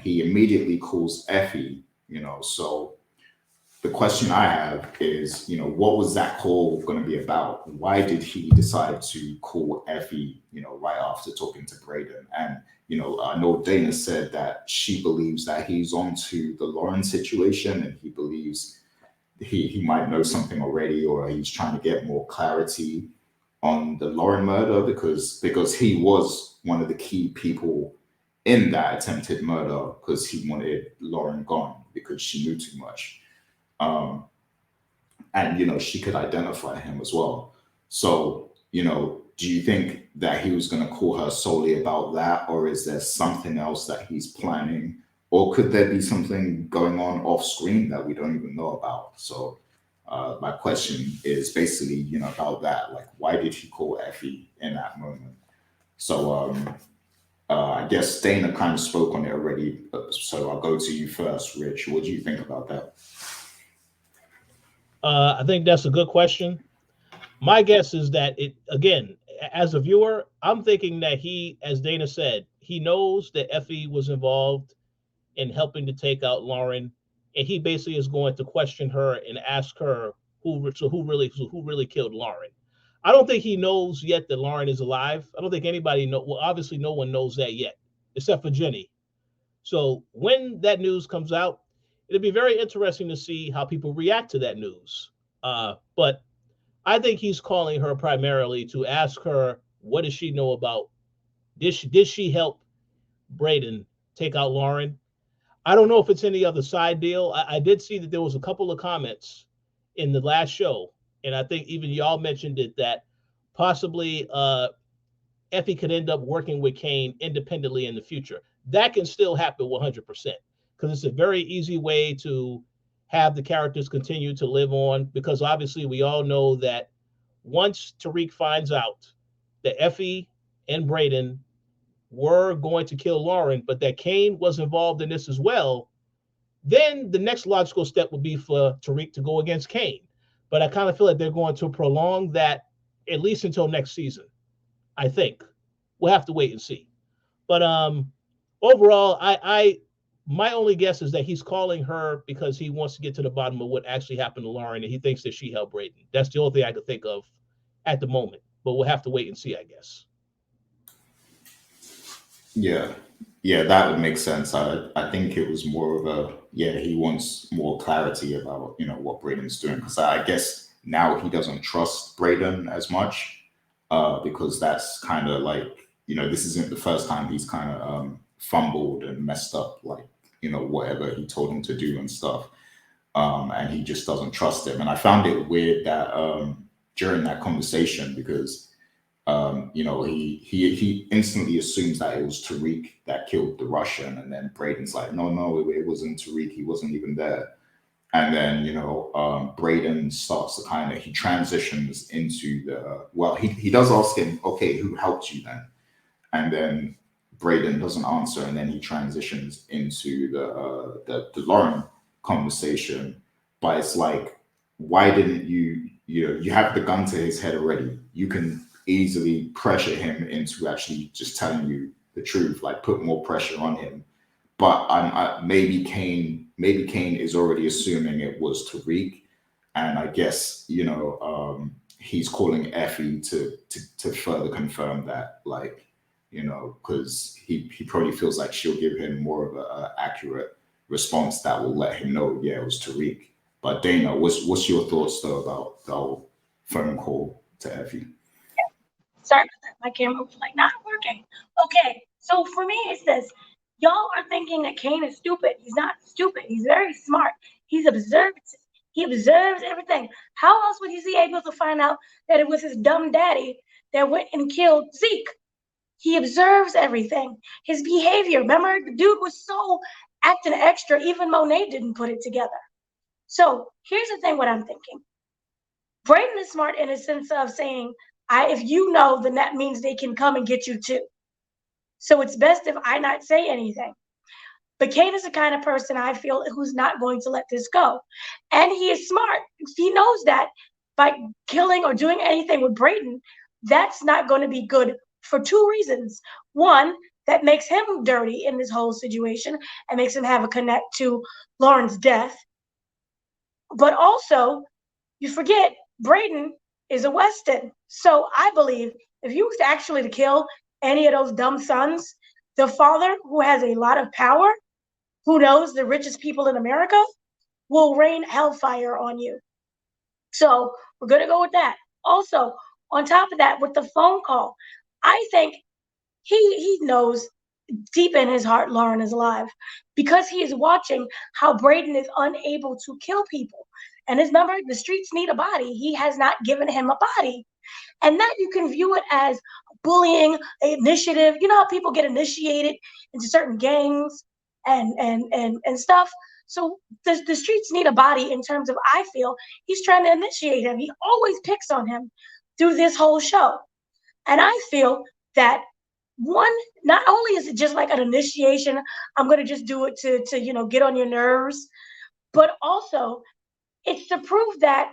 He immediately calls Effie. So the question I have is, what was that call going to be about? Why did he decide to call Effie, right after talking to Brayden? And, I know Dana said that she believes that he's on to the Lauren situation, and he believes he might know something already, or he's trying to get more clarity on the Lauren murder, because he was one of the key people in that attempted murder, because he wanted Lauren gone because she knew too much. Um, and she could identify him as well. So do you think that he was going to call her solely about that, or is there something else that he's planning, or could there be something going on off screen that we don't even know about? So my question is basically about that, like, why did he call Effie in that moment? So I guess Dana kind of spoke on it already, so I'll go to you first, Rich. What do you think about that? I think that's a good question. My guess is that it again, as a viewer, I'm thinking that he, as Dana said, he knows that Effie was involved in helping to take out Lauren, and he basically is going to question her and ask her who really killed Lauren. I don't think he knows yet that Lauren is alive. I don't think anybody know. Well, obviously, no one knows that yet, except for Jenny. So when that news comes out, it'll be very interesting to see how people react to that news. But I think he's calling her primarily to ask her what does she know about did she help Brayden take out Lauren? I don't know if it's any other side deal. I did see that there was a couple of comments in the last show, and I think even y'all mentioned it, that possibly Effie could end up working with Kane independently in the future. That can still happen 100% because it's a very easy way to have the characters continue to live on. Because obviously, we all know that once Tariq finds out that Effie and Brayden were going to kill Lauren, but that Kane was involved in this as well, then the next logical step would be for Tariq to go against Kane. But I kind of feel like they're going to prolong that at least until next season. I think we'll have to wait and see. But overall, I my only guess is that he's calling her because he wants to get to the bottom of what actually happened to Lauren, and he thinks that she helped Brayden. That's the only thing I could think of at the moment. But we'll have to wait and see, I guess. Yeah, yeah, that would make sense. I think it was more of a, yeah, he wants more clarity about what Braden's doing, because I guess now he doesn't trust Braden as much, because that's kind of like, this isn't the first time he's kind of fumbled and messed up, like whatever he told him to do and stuff, and he just doesn't trust him. And I found it weird that during that conversation, because he instantly assumes that it was Tariq that killed the Russian, and then Braden's like, no, it wasn't Tariq. He wasn't even there. And then Brayden starts to kind of, he transitions into the, well, he does ask him, okay, who helped you then? And then Brayden doesn't answer, and then he transitions into the Lauren conversation. But it's like, why didn't you have the gun to his head already? You can easily pressure him into actually just telling you the truth, like put more pressure on him. But maybe Kane is already assuming it was Tariq, and I guess he's calling Effie to further confirm that, like, because he probably feels like she'll give him more of a accurate response that will let him know, yeah, it was Tariq. But Dana, what's your thoughts though about the whole phone call to Effie? Sorry about that. My camera was like not working. Okay, so for me, it's this. Y'all are thinking that Kane is stupid. He's not stupid. He's very smart. He's observant. He observes everything. How else would he be able to find out that it was his dumb daddy that went and killed Zeke. He observes everything. His behavior. Remember, the dude was so acting extra, even Monet didn't put it together. So here's the thing, what I'm thinking. Brayden is smart in a sense of saying, if you know, then that means they can come and get you too. So it's best if I not say anything. But Kane is the kind of person I feel who's not going to let this go. And he is smart. He knows that by killing or doing anything with Brayden, that's not going to be good for two reasons. One, that makes him dirty in this whole situation and makes him have a connect to Lauren's death. But also, you forget, Brayden is a Weston. So I believe if you was actually to kill any of those dumb sons, the father who has a lot of power, who knows the richest people in America, will rain hellfire on you. So we're going to go with that. Also, on top of that, with the phone call, I think he knows deep in his heart Lauren is alive because he is watching how Brayden is unable to kill people. And remember, the streets need a body. He has not given him a body. And that you can view it as bullying, initiative. You know how people get initiated into certain gangs and stuff. So the streets need a body in terms of, I feel he's trying to initiate him. He always picks on him through this whole show. And I feel that one, not only is it just like an initiation, I'm going to just do it to get on your nerves, but also it's to prove that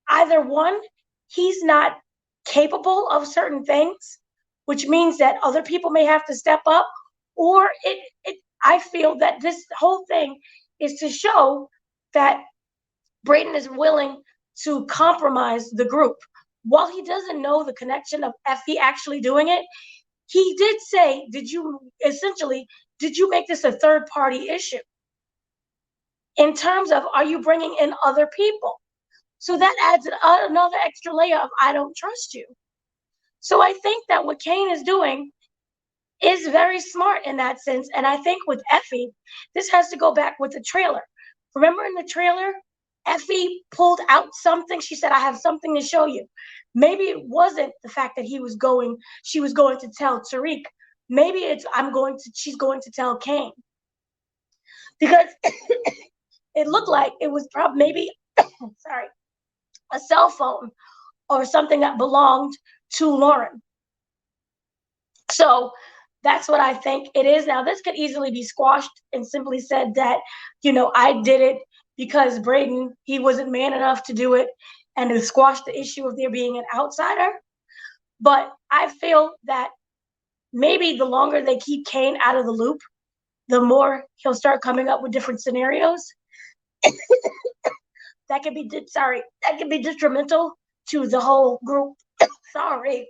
either one, he's not capable of certain things, which means that other people may have to step up, or I feel that this whole thing is to show that Brayden is willing to compromise the group. While he doesn't know the connection of Effie actually doing it, he did say, did you make this a third party issue? In terms of, are you bringing in other people? So that adds another extra layer of, I don't trust you. So I think that what Kane is doing is very smart in that sense. And I think with Effie, this has to go back with the trailer. Remember in the trailer, Effie pulled out something. She said, I have something to show you. Maybe it wasn't the fact that she was going to tell Tariq. Maybe it's she's going to tell Kane. Because it looked like it was probably maybe a cell phone or something that belonged to Lauren. So that's what I think it is. Now, this could easily be squashed and simply said that, I did it because Brayden, he wasn't man enough to do it, and to squash the issue of there being an outsider. But I feel that maybe the longer they keep Kane out of the loop, the more he'll start coming up with different scenarios. that could be detrimental to the whole group. Sorry.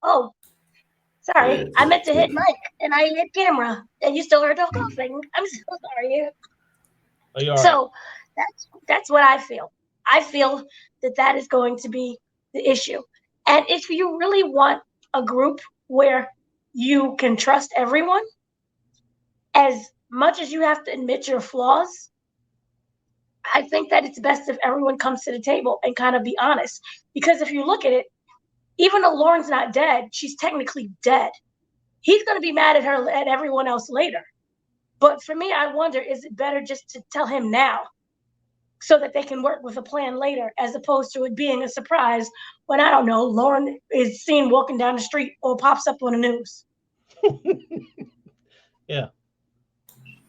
Oh, sorry. I meant to hit mic and I hit camera, and you still heard the coughing. I'm so sorry. So that's what I feel. I feel that is going to be the issue. And if you really want a group where you can trust everyone, as much as you have to admit your flaws, I think that it's best if everyone comes to the table and kind of be honest. Because if you look at it, even though Lauren's not dead, she's technically dead. He's going to be mad at her and everyone else later. But for me, I wonder, is it better just to tell him now so that they can work with a plan later, as opposed to it being a surprise when, I don't know, Lauren is seen walking down the street or pops up on the news. Yeah.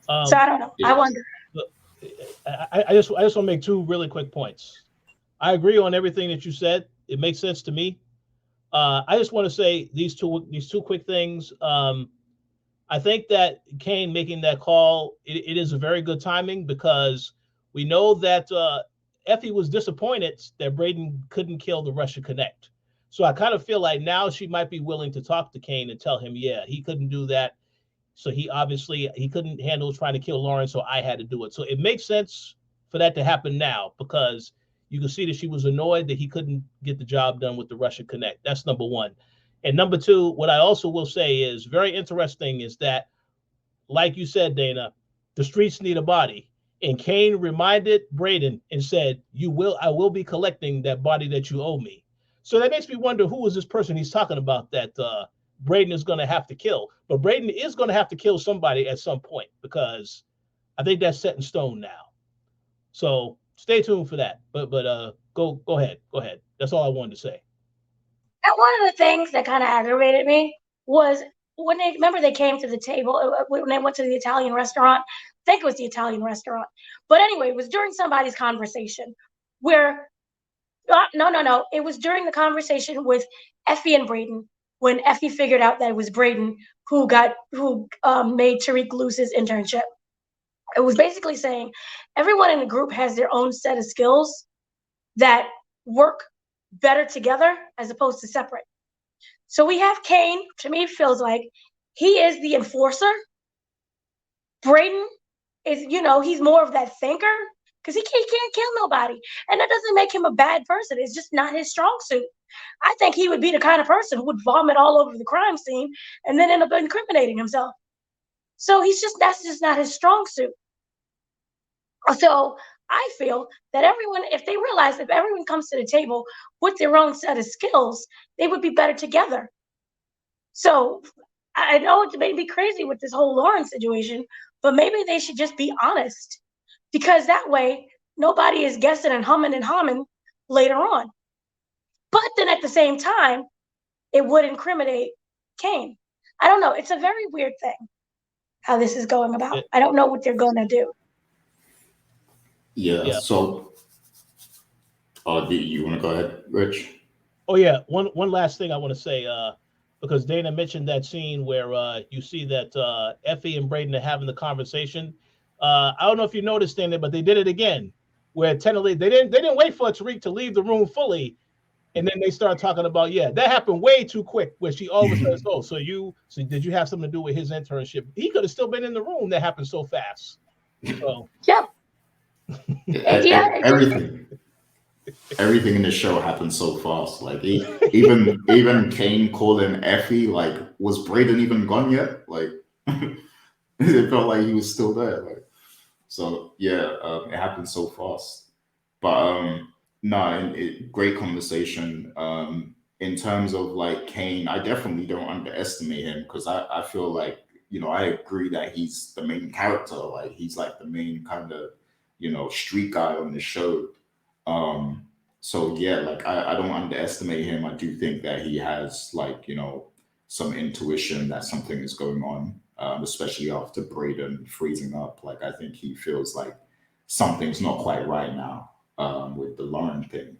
So I don't know. I wonder. I just want to make two really quick points. I agree on everything that you said. It makes sense to me. I just want to say these two quick things. I think that Kane making that call, it is a very good timing, because we know that Effie was disappointed that Brayden couldn't kill the Russia Connect. So I kind of feel like now she might be willing to talk to Kane and tell him, yeah, he couldn't do that. So he couldn't handle trying to kill Lauren, so I had to do it. So it makes sense for that to happen now, because you can see that she was annoyed that he couldn't get the job done with the Russia Connect. That's number one. And number two, what I also will say is very interesting is that, like you said, Dana, the streets need a body. And Kane reminded Brayden and said, I will be collecting that body that you owe me. So that makes me wonder who is this person he's talking about that Brayden is going to have to kill. But Brayden is going to have to kill somebody at some point because I think that's set in stone now. So stay tuned for that. But go ahead. That's all I wanted to say. And one of the things that kind of aggravated me was when they came to the table when they went to the Italian restaurant. I think it was the Italian restaurant. But anyway, it was during somebody's conversation where no. It was during the conversation with Effie and Brayden when Effie figured out that it was Brayden who made Tariq lose his internship. It was basically saying everyone in the group has their own set of skills that work better together as opposed to separate. So we have Kane, to me, feels like he is the enforcer. Brayden is, he's more of that thinker because he can't kill nobody. And that doesn't make him a bad person. It's just not his strong suit. I think he would be the kind of person who would vomit all over the crime scene and then end up incriminating himself. So that's just not his strong suit. So I feel that if they realize if everyone comes to the table with their own set of skills, they would be better together. So I know it may be crazy with this whole Lauren situation, but maybe they should just be honest because that way nobody is guessing and humming later on. But then at the same time, it would incriminate Kane. I don't know. It's a very weird thing how this is going about. I don't know what they're going to do. Yeah. So, do you want to go ahead, Rich? Oh yeah. One last thing I want to say, because Dana mentioned that scene where you see that Effie and Brayden are having the conversation. I don't know if you noticed, Dana, but they did it again, where technically they didn't wait for Tariq to leave the room fully, and then they started talking about that happened way too quick. Where she always says, "Oh, so did you have something to do with his internship?" He could have still been in the room. That happened so fast. So yeah. Everything in the show happened so fast. Like even Kane calling Effie, like, was Brayden even gone yet? Like it felt like he was still there. Like, so it happened so fast. But great conversation. In terms of like Kane, I definitely don't underestimate him because I feel like I agree that he's the main character. Like he's like the main kind of street guy on the show. So like I don't underestimate him. I do think that he has like some intuition that something is going on, especially after Brayden freezing up. Like I think he feels like something's not quite right now with the Lauren thing.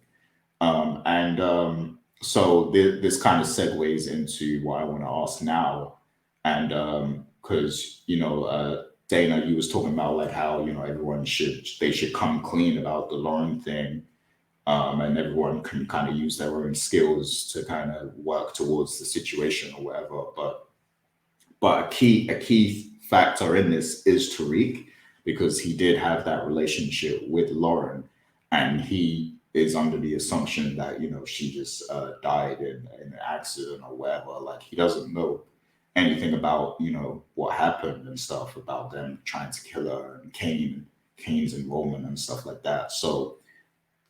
So this kind of segues into what I want to ask now, and because Dana, you was talking about like how everyone should come clean about the Lauren thing, and everyone can kind of use their own skills to kind of work towards the situation or whatever. But a key factor in this is Tariq, because he did have that relationship with Lauren, and he is under the assumption that she just died in an accident or whatever. Like he doesn't know anything about what happened and stuff, about them trying to kill her and Kane's involvement and stuff like that. So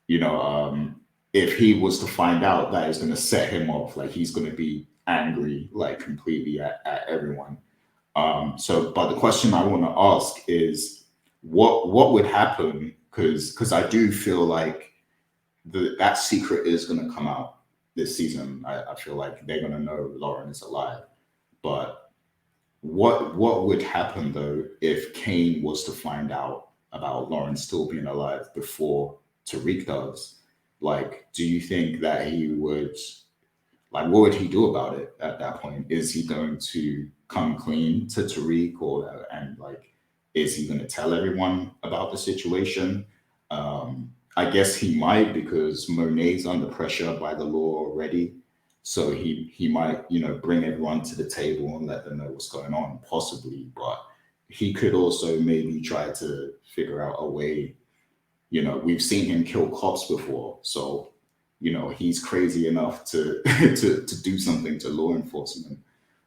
if he was to find out, that is going to set him off. Like he's going to be angry like completely at everyone. But the question I want to ask is what would happen, because I do feel like that secret is going to come out this season. I feel like they're going to know Lauren is alive. But what would happen though if Kane was to find out about Lauren still being alive before Tariq does? Like, do you think that he would, like, what would he do about it at that point? Is he going to come clean to Tariq, and like, is he going to tell everyone about the situation? I guess he might, because Monet's under pressure by the law already. So he might, bring everyone to the table and let them know what's going on, possibly. But he could also maybe try to figure out a way. We've seen him kill cops before, so he's crazy enough to to do something to law enforcement.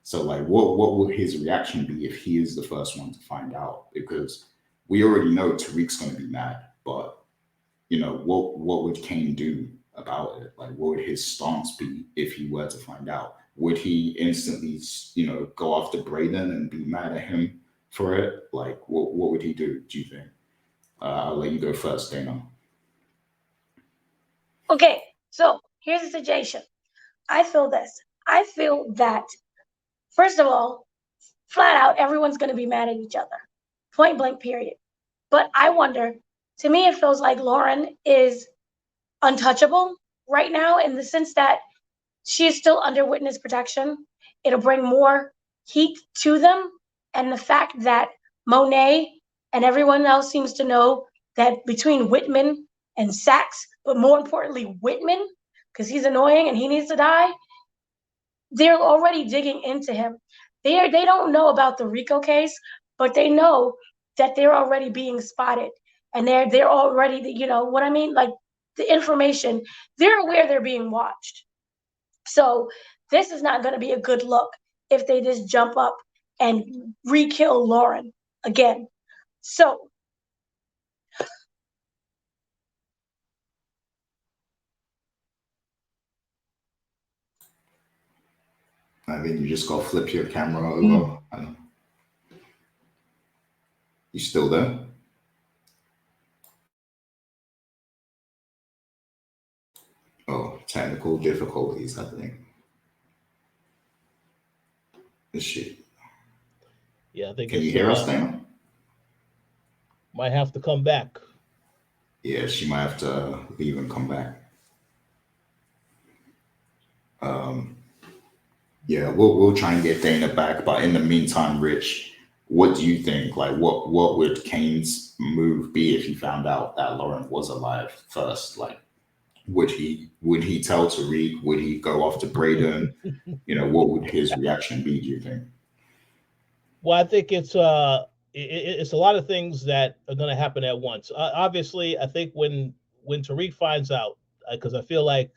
So like, what would his reaction be if he is the first one to find out? Because we already know Tariq's going to be mad, but what would Kane do about it? Like, what would his stance be if he were to find out? Would he instantly, go after Brayden and be mad at him for it? Like, what would he do? Do you think? I'll let you go first, Dana. Okay, so here's the situation. I feel this. I feel that, first of all, flat out, everyone's going to be mad at each other. Point blank, period. But I wonder, to me, it feels like Lauren is untouchable right now in the sense that she is still under witness protection. It'll bring more heat to them. And the fact that Monet and everyone else seems to know that between Whitman and Saxe, but more importantly, Whitman, because he's annoying and he needs to die, they're already digging into him. They don't know about the Rico case, but they know that they're already being spotted. And they're already, you know what I mean? Like the information, they're aware they're being watched. So this is not going to be a good look if they just jump up and re-kill Lauren again. So I think you just got to flip your camera over. You still there? Oh, technical difficulties, I think. This shit. Yeah, I think. Can you hear us, Dana? Might have to come back. Yeah, she might have to leave and come back. Yeah, we'll try and get Dana back, but in the meantime, Rich, what do you think? Like, what would Kane's move be if he found out that Lauren was alive first? Like, would he tell Tariq? Would he go after Brayden? What would his reaction be? Do you think? Well, I think it's a lot of things that are going to happen at once. Obviously, I think when Tariq finds out, because I feel like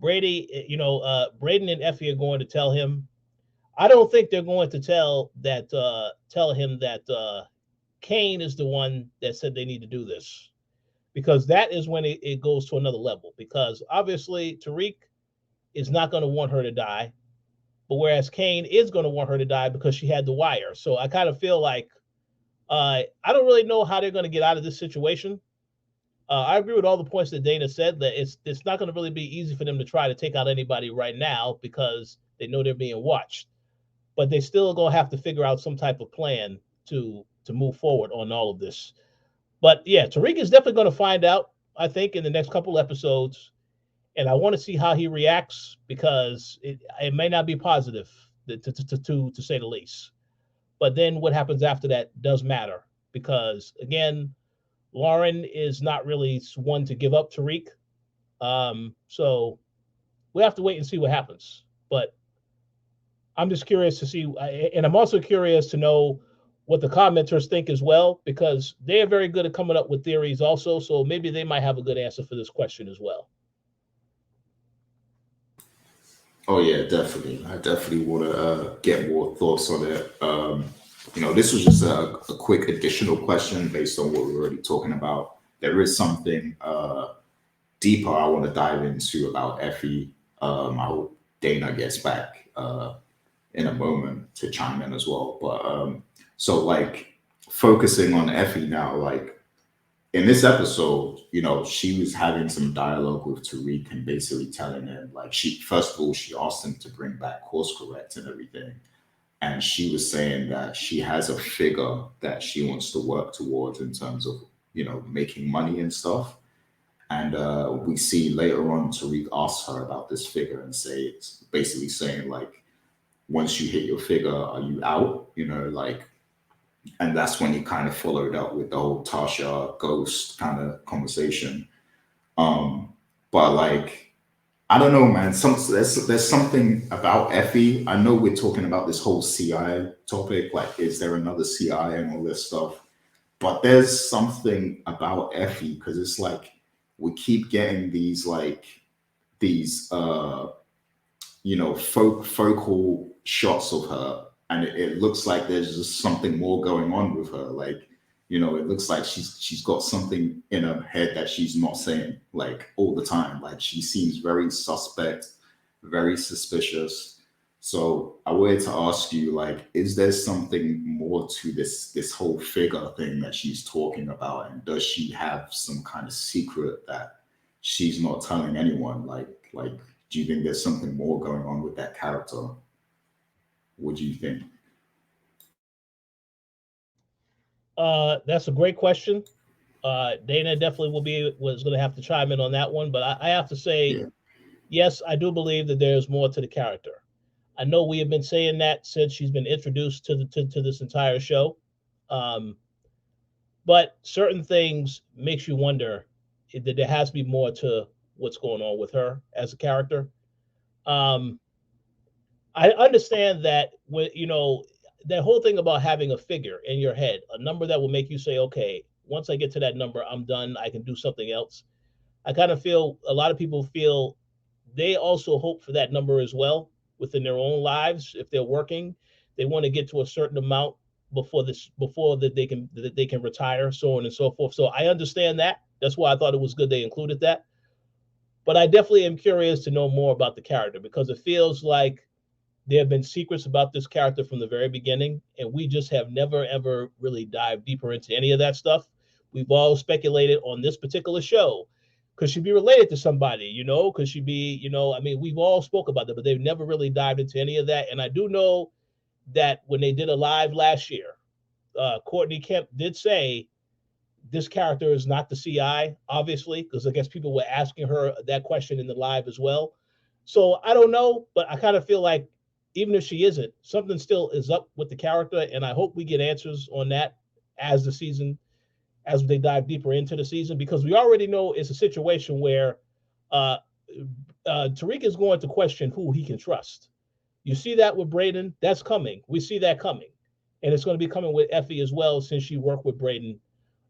Brady, Brayden and Effie are going to tell him. I don't think they're going to tell him that Kane is the one that said they need to do this, because that is when it goes to another level. Because obviously Tariq is not going to want her to die, but whereas Kane is going to want her to die because she had the wire. So I kind of feel like I don't really know how they're going to get out of this situation. I agree with all the points that Dana said, that it's not going to really be easy for them to try to take out anybody right now because they know they're being watched. But they still going to have to figure out some type of plan to move forward on all of this. But yeah, Tariq is definitely going to find out, I think, in the next couple episodes. And I want to see how he reacts, because it may not be positive, to say the least. But then what happens after that does matter, because again, Lauren is not really one to give up Tariq. So we have to wait and see what happens. But I'm just curious to see, and I'm also curious to know what the commenters think as well, because they are very good at coming up with theories also. So maybe they might have a good answer for this question as well. Oh yeah, definitely. I definitely want to get more thoughts on it. This was just a quick additional question based on what we were already talking about. There is something deeper I want to dive into about Effie. I hope Dana gets back in a moment to chime in as well. But so like focusing on Effie now, like in this episode, she was having some dialogue with Tariq and basically telling him, like, first of all, she asked him to bring back course correct and everything. And she was saying that she has a figure that she wants to work towards in terms of, making money and stuff. And we see later on Tariq asks her about this figure and it's basically saying, like, once you hit your figure, are you out? And that's when he kind of followed up with the whole Tasha ghost kind of conversation. But like, I don't know, man. There's something about Effie. I know we're talking about this whole CI topic. Like, is there another CI and all this stuff? But there's something about Effie, because it's like we keep getting these focal shots of her, and it looks like there's just something more going on with her. Like, it looks like she's got something in her head that she's not saying like all the time. Like she seems very suspect, very suspicious. So I wanted to ask you, like, is there something more to this whole figure thing that she's talking about, and does she have some kind of secret that she's not telling anyone? Like, do you think there's something more going on with that character? What do you think? That's a great question. Dana definitely was going to have to chime in on that one, but I have to say, Yeah. yes, I do believe that there's more to the character. I know we have been saying that since she's been introduced to this entire show, um, but certain things makes you wonder that there has to be more to what's going on with her as a character. Um, I understand that when that whole thing about having a figure in your head, a number that will make you say, okay, once I get to that number, I'm done. I can do something else. I kind of feel a lot of people feel they also hope for that number as well within their own lives. If they're working, they want to get to a certain amount before that they can retire, so on and so forth. So I understand that. That's why I thought it was good they included that. But I definitely am curious to know more about the character because it feels like there have been secrets about this character from the very beginning, and we just have never ever really dived deeper into any of that stuff. We've all speculated on this particular show. Could she be related to somebody? Could she be, I mean, we've all spoke about that, but they've never really dived into any of that. And I do know that when they did a live last year, Courtney Kemp did say this character is not the CI, obviously, because I guess people were asking her that question in the live as well. So I don't know, but I kind of feel like even if she isn't, something still is up with the character, and I hope we get answers on that as the season, as they dive deeper into the season, because we already know it's a situation where uh, Tariq is going to question who he can trust. You see that with Brayden, that's coming. We see that coming, and it's going to be coming with Effie as well, since she worked with Brayden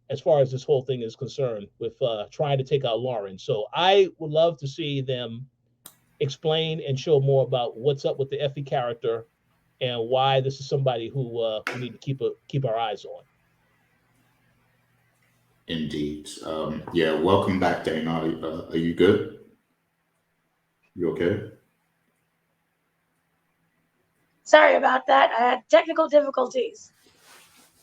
as far as this whole thing is concerned with trying to take out Lauren. So I would love to see them explain and show more about what's up with the Effie character and why this is somebody who we need to keep our eyes on. Indeed. Yeah, welcome back, Dana. Are you good? You okay? Sorry about that. I had technical difficulties.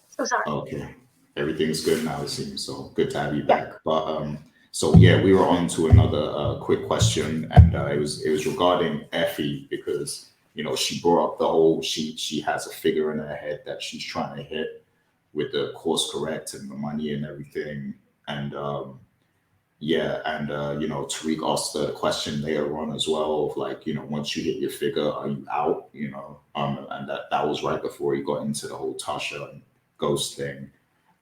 So sorry. Okay. Everything's good now, it seems. So good to have you Yeah. back. But so yeah, we were on to another quick question, and it was regarding Effie because she brought up the whole she has a figure in her head that she's trying to hit with the course correct and the money and everything, and yeah, and Tariq asked the question later on as well of like, once you hit your figure, are you out? And that was right before he got into the whole Tasha and Ghost thing.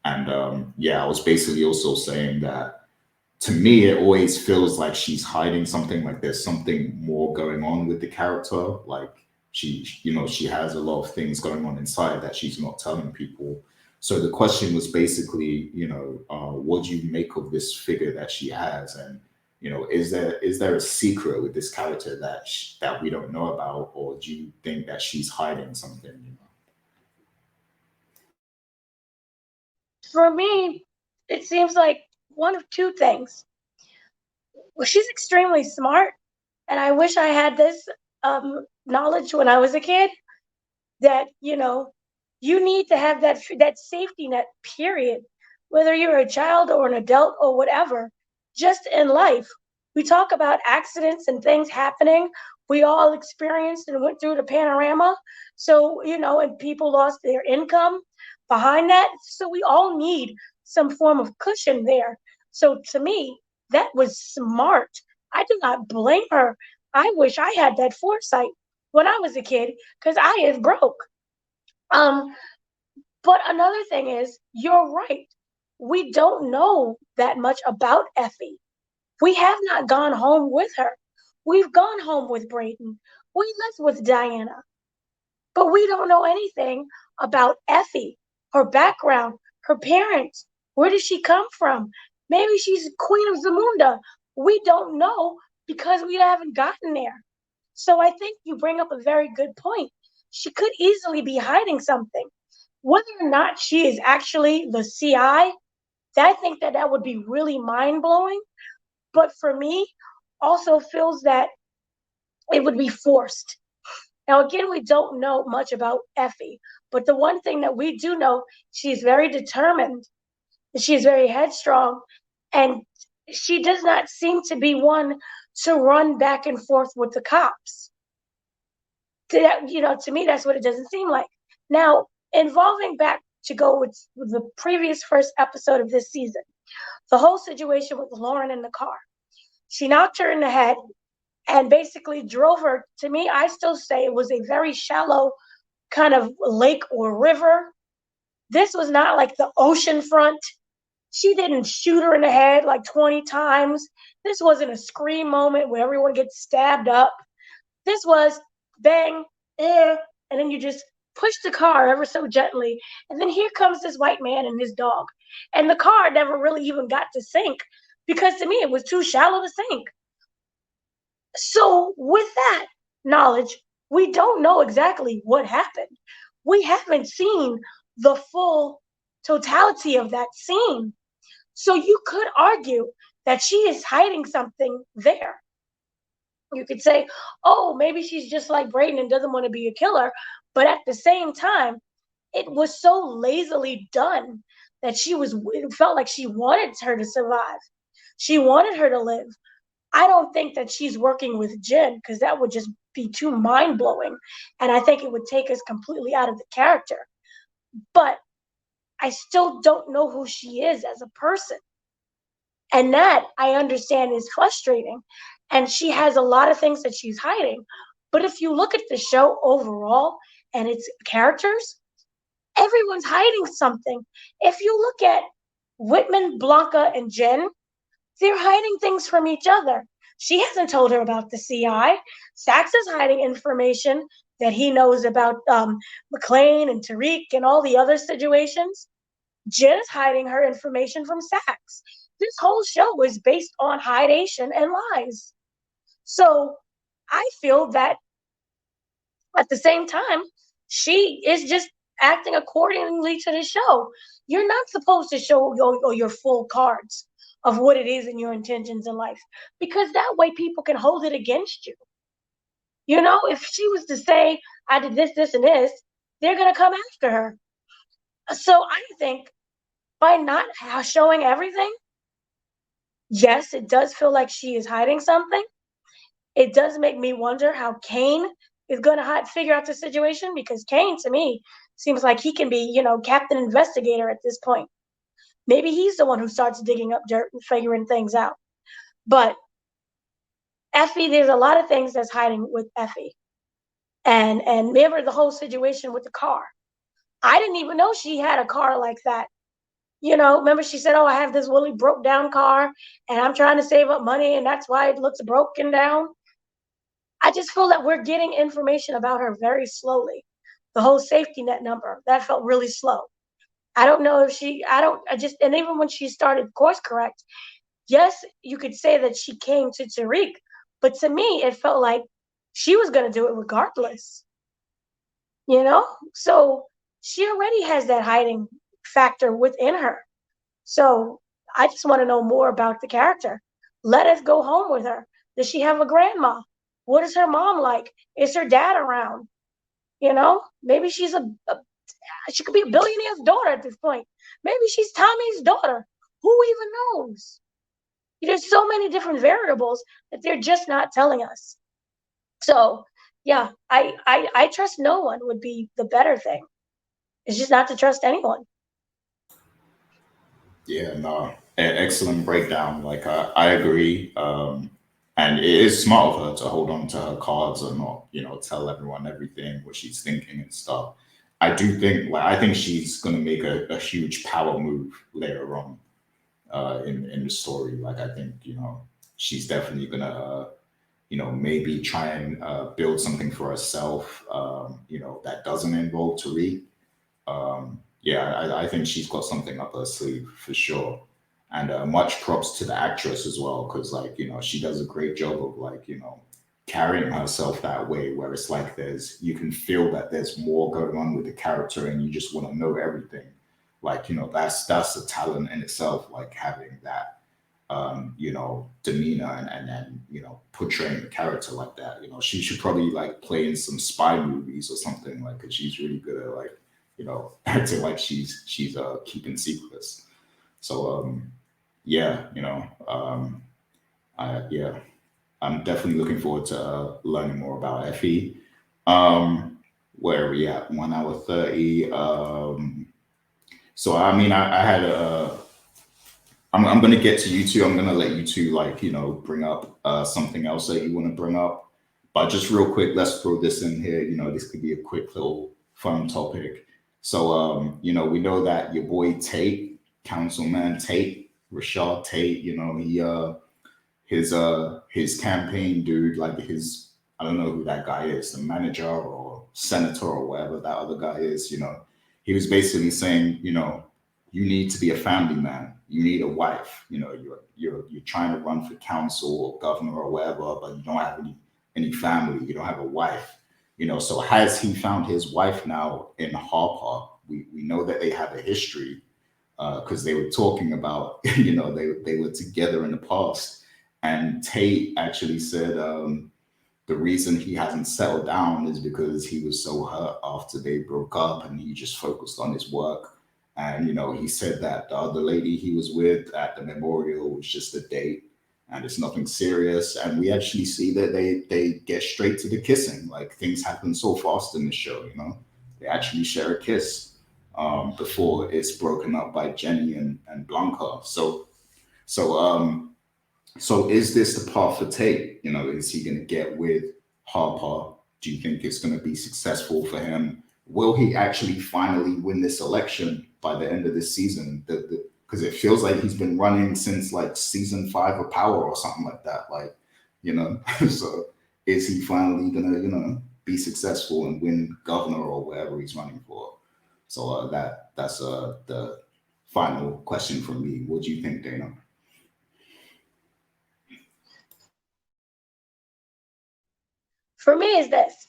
And yeah, I was basically also saying that to me, it always feels like she's hiding something, like there's something more going on with the character. Like she has a lot of things going on inside that she's not telling people. So the question was basically, what do you make of this figure that she has? And, is there a secret with this character that we don't know about? Or do you think that she's hiding something? For me, it seems like one of two things. Well, she's extremely smart, and I wish I had this knowledge when I was a kid. That you need to have that safety net. Period. Whether you're a child or an adult or whatever, just in life, we talk about accidents and things happening. We all experienced and went through the panorama. So and people lost their income behind that. So we all need some form of cushion there. So to me, that was smart. I do not blame her. I wish I had that foresight when I was a kid because I is broke. Um, but another thing is, you're right. We don't know that much about Effie. We have not gone home with her. We've gone home with Brayden. We lived with Diana, but we don't know anything about Effie, her background, her parents. Where does she come from? Maybe she's Queen of Zamunda. We don't know because we haven't gotten there. So I think you bring up a very good point. She could easily be hiding something. Whether or not she is actually the CI, I think that would be really mind-blowing. But for me, also feels that it would be forced. Now, again, we don't know much about Effie, but the one thing that we do know, she's very determined, she's very headstrong, and she does not seem to be one to run back and forth with the cops. To me, that's what it doesn't seem like. Now, involving back to go with the previous first episode of this season, the whole situation with Lauren in the car. She knocked her in the head and basically drove her. To me, I still say it was a very shallow kind of lake or river. This was not like the ocean front. She didn't shoot her in the head like 20 times. This wasn't a scream moment where everyone gets stabbed up. This was bang, and then you just push the car ever so gently. And then here comes this white man and his dog. And the car never really even got to sink because to me it was too shallow to sink. So with that knowledge, we don't know exactly what happened. We haven't seen the full totality of that scene. So you could argue that she is hiding something there. You could say, oh, maybe she's just like Brayden and doesn't want to be a killer. But at the same time, it was so lazily done that it felt like she wanted her to survive. She wanted her to live. I don't think that she's working with Jen because that would just be too mind-blowing. And I think it would take us completely out of the character. But I still don't know who she is as a person. And that I understand is frustrating. And she has a lot of things that she's hiding. But if you look at the show overall and its characters, everyone's hiding something. If you look at Whitman, Blanca, and Jen, they're hiding things from each other. She hasn't told her about the CI. Saxe is hiding information that he knows about McLean and Tariq and all the other situations. Jen is hiding her information from Saxe. This whole show is based on hidation and lies. So I feel that at the same time, she is just acting accordingly to the show. You're not supposed to show your full cards of what it is and your intentions in life, because that way people can hold it against you. You know, if she was to say, I did this, this, and this, they're going to come after her. So I think by not showing everything, yes, it does feel like she is hiding something. It does make me wonder how Kane is going to figure out the situation, because Kane, to me, seems like he can be, captain investigator at this point. Maybe he's the one who starts digging up dirt and figuring things out. But Effie, there's a lot of things that's hiding with Effie. And remember the whole situation with the car. I didn't even know she had a car like that. Remember she said, oh, I have this really broke down car and I'm trying to save up money and that's why it looks broken down. I just feel that we're getting information about her very slowly. The whole safety net number, that felt really slow. I don't know if and even when she started course correct, yes, you could say that she came to Tariq, but to me, it felt like she was going to do it regardless. So she already has that hiding factor within her. So I just want to know more about the character. Let us go home with her. Does she have a grandma? What is her mom like? Is her dad around? Maybe she's she could be a billionaire's daughter at this point. Maybe she's Tommy's daughter. Who even knows? There's so many different variables that they're just not telling us. So yeah, I trust no one would be the better thing. It's just not to trust anyone. Yeah, no, excellent breakdown. Like I agree, and it is smart of her to hold on to her cards and not, tell everyone everything what she's thinking and stuff. I do think, I think she's gonna make a huge power move later on in the story. Like I think, she's definitely gonna, maybe try and build something for herself, that doesn't involve Tariq. Yeah, I think she's got something up her sleeve for sure. And much props to the actress as well, because she does a great job of carrying herself that way, where it's like you can feel that there's more going on with the character, and you just want to know everything. Like, that's a talent in itself, like having that, demeanor, and then, portraying the character like that. She should probably like play in some spy movies or something, like, because she's really good at, like, acting like she's keeping secrets. So, yeah, yeah, I'm definitely looking forward to learning more about Effie. Where are we at? 1 hour 30. So I mean, I had a. I'm gonna get to you two. I'm gonna let you two, like, bring up something else that you want to bring up. But just real quick, let's throw this in here. This could be a quick little fun topic. So, we know that your boy Tate, Councilman Tate, Rashad Tate, his campaign dude, like his, I don't know who that guy is, the manager or senator or whatever that other guy is. He was basically saying, you need to be a family man. You need a wife. You're trying to run for council or governor or whatever, but you don't have any family. You don't have a wife. So has he found his wife now in Harper? We know that they have a history, because they were talking about, they were together in the past. And Tate actually said, the reason he hasn't settled down is because he was so hurt after they broke up, and he just focused on his work. And, he said that the other lady he was with at the memorial was just a date, and it's nothing serious. And we actually see that they get straight to the kissing. Like, things happen so fast in the show, they actually share a kiss, before it's broken up by Jenny and Blanca. So is this the path for Tate? Is he going to get with Harper? Do you think it's going to be successful for him? Will he actually finally win this election by the end of this season? Because it feels like he's been running since like season 5 of Power or something like that. Like, so is he finally going to, be successful and win governor or whatever he's running for? So that's the final question from me. What do you think, Dana? For me, is this: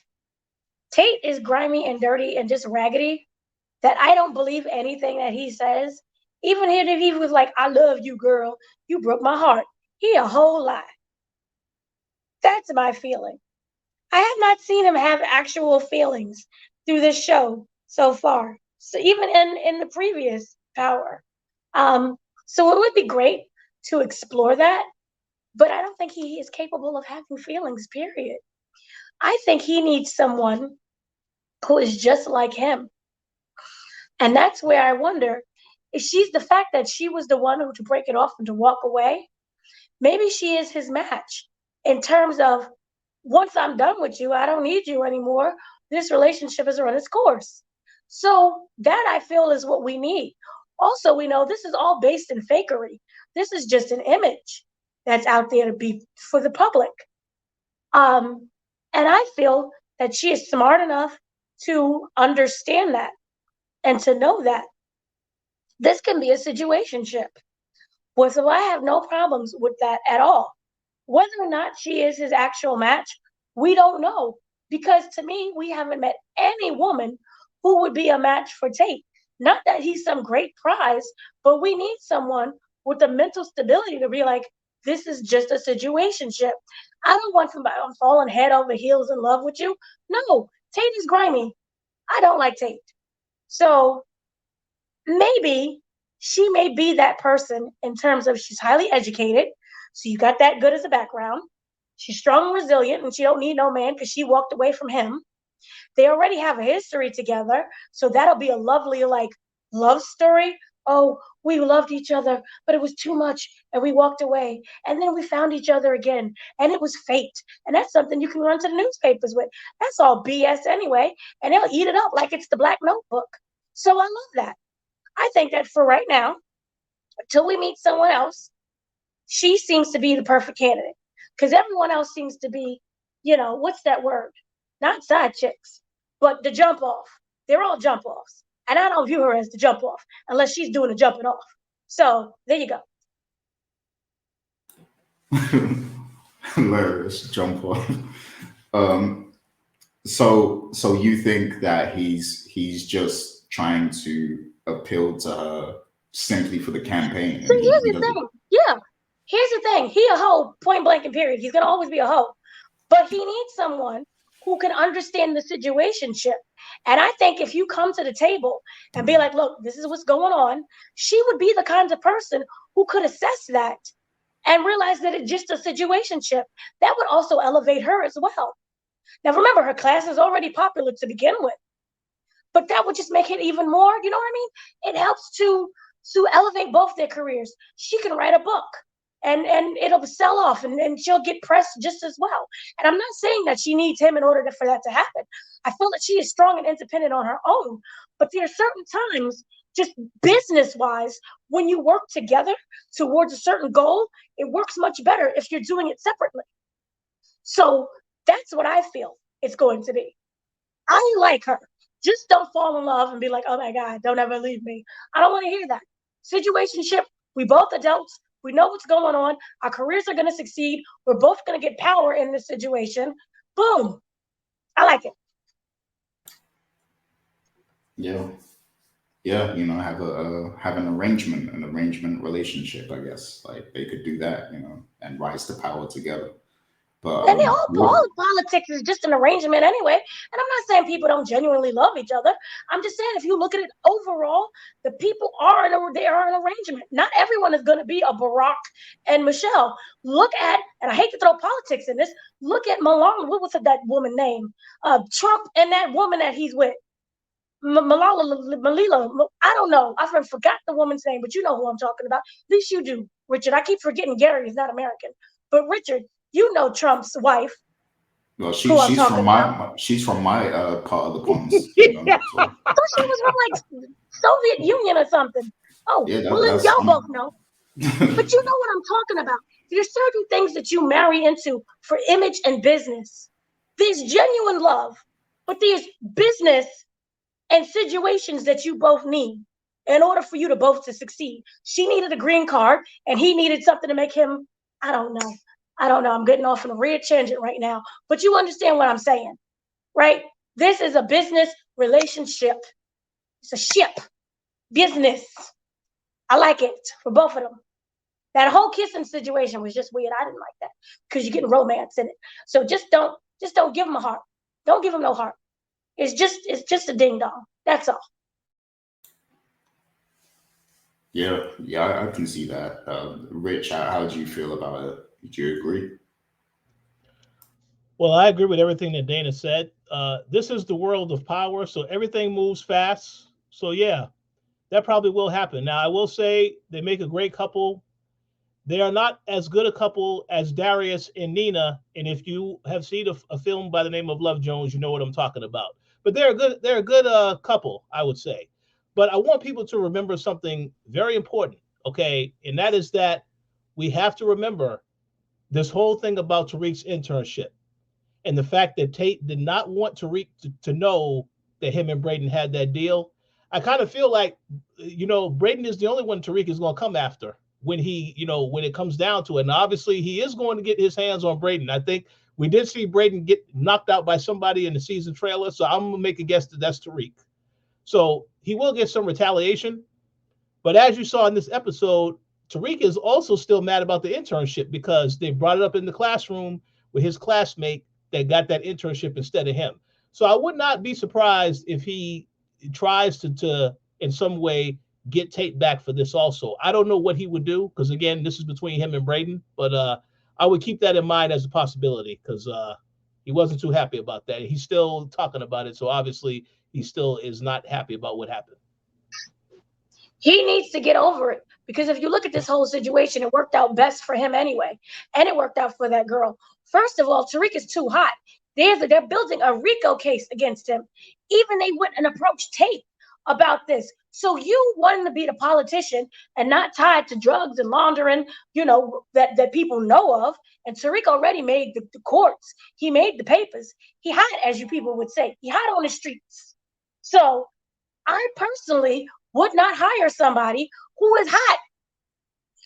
Tate is grimy and dirty and just raggedy, that I don't believe anything that he says. Even if he was like, I love you, girl, you broke my heart, he a whole lie. That's my feeling. I have not seen him have actual feelings through this show so far. So even in the previous Power. So it would be great to explore that, but I don't think he is capable of having feelings, period. I think he needs someone who is just like him. And that's where I wonder if she's the fact that she was the one who to break it off and to walk away. Maybe she is his match in terms of, once I'm done with you, I don't need you anymore. This relationship has run its course. So that, I feel, is what we need. Also, we know this is all based in fakery. This is just an image that's out there to be for the public. And I feel that she is smart enough to understand that and to know that this can be a situationship. Well, so I have no problems with that at all. Whether or not she is his actual match, we don't know. Because to me, we haven't met any woman who would be a match for Tate. Not that he's some great prize, but we need someone with the mental stability to be like, this is just a situationship. I don't want somebody, I'm falling head over heels in love with you. No, Tate is grimy. I don't like Tate. So maybe she may be that person in terms of, she's highly educated. So you got that good as a background. She's strong and resilient, and she don't need no man because she walked away from him. They already have a history together. So that'll be a lovely, like, love story. Oh, we loved each other, but it was too much and we walked away. And then we found each other again and it was fate. And that's something you can run to the newspapers with. That's all BS anyway. And they'll eat it up like it's the Black Notebook. So I love that. I think that for right now, until we meet someone else, she seems to be the perfect candidate. Because everyone else seems to be, what's that word? Not side chicks, but the jump off. They're all jump offs. And I don't view her as the jump off unless she's doing the jumping off. So there you go. Hilarious jump on. Um, so you think that he's just trying to appeal to her simply for the campaign, So and here's he the doesn't. thing. Yeah. Here's the thing. He a hoe, point blank and period. He's gonna always be a hoe. But he needs someone who can understand the situationship. And I think if you come to the table and be like, look, this is what's going on, she would be the kind of person who could assess that and realize that it's just a situationship. That would also elevate her as well. Now remember, her class is already popular to begin with, but that would just make it even more, you know what I mean? It helps to elevate both their careers. She can write a book and it'll sell off and she'll get press just as well. And I'm not saying that she needs him in order for that to happen. I feel that she is strong and independent on her own, but there are certain times, just business wise, when you work together towards a certain goal, it works much better if you're doing it separately. So that's what I feel it's going to be. I like her. Just don't fall in love and be like, oh my God, don't ever leave me. I don't want to hear that. Situationship, we both adults. We know what's going on. Our careers are going to succeed. We're both going to get power in this situation. Boom. I like it. Yeah, yeah. Have an arrangement relationship. I guess like they could do that. And rise to power together. But And all of politics is just an arrangement anyway. And I'm not saying people don't genuinely love each other. I'm just saying if you look at it overall, the people they are an arrangement. Not everyone is going to be a Barack and Michelle. Look at, and I hate to throw politics in this, look at Malala, what was that woman name? Trump and that woman that he's with. Malila, I don't know. I forgot the woman's name, but you know who I'm talking about. At least you do, Richard. I keep forgetting Gary is not American. But Richard, you know Trump's wife. well, Who I'm talking about. she's from my part of the cons. I thought she was from like Soviet Union or something. Oh, Yeah, well then that's y'all both know. But you know what I'm talking about. There's certain things that you marry into for image and business. There's genuine love, but there's business and situations that you both need in order for you to both to succeed. She needed a green card and he needed something to make him, I don't know. I'm getting off on a weird tangent right now, but you understand what I'm saying, right? This is a business relationship. It's a ship, business. I like it for both of them. That whole kissing situation was just weird. I didn't like that because you're getting romance in it. So just don't give him a heart. Don't give him no heart. It's just a ding dong. That's all. Yeah, I can see that. Rich, how do you feel about it? Do you agree? Well, I agree with everything that Dana said. This is the world of power, so everything moves fast. So yeah, that probably will happen. Now, I will say they make a great couple. They are not as good a couple as Darius and Nina. And if you have seen a film by the name of Love Jones, you know what I'm talking about. But they're a good couple, I would say. But I want people to remember something very important, okay? And that is that we have to remember this whole thing about Tariq's internship and the fact that Tate did not want Tariq to know that him and Brayden had that deal. I kind of feel like, Brayden is the only one Tariq is going to come after when when it comes down to it. And obviously he is going to get his hands on Brayden. I think we did see Brayden get knocked out by somebody in the season trailer. So I'm going to make a guess that that's Tariq. So he will get some retaliation. But as you saw in this episode, Tariq is also still mad about the internship because they brought it up in the classroom with his classmate that got that internship instead of him. So I would not be surprised if he tries to in some way get Tate back for this also. I don't know what he would do because, again, this is between him and Brayden, but I would keep that in mind as a possibility because he wasn't too happy about that. He's still talking about it, so obviously he still is not happy about what happened. He needs to get over it because if you look at this whole situation, it worked out best for him anyway, and it worked out for that girl. First of all, Tariq is too hot. They're building a RICO case against him. Even they went and approached Tate about this. So you wanting to be the politician and not tied to drugs and laundering, that people know of. And Tariq already made the courts. He made the papers. He hot, as you people would say. He hot on the streets. So I personally would not hire somebody who is hot.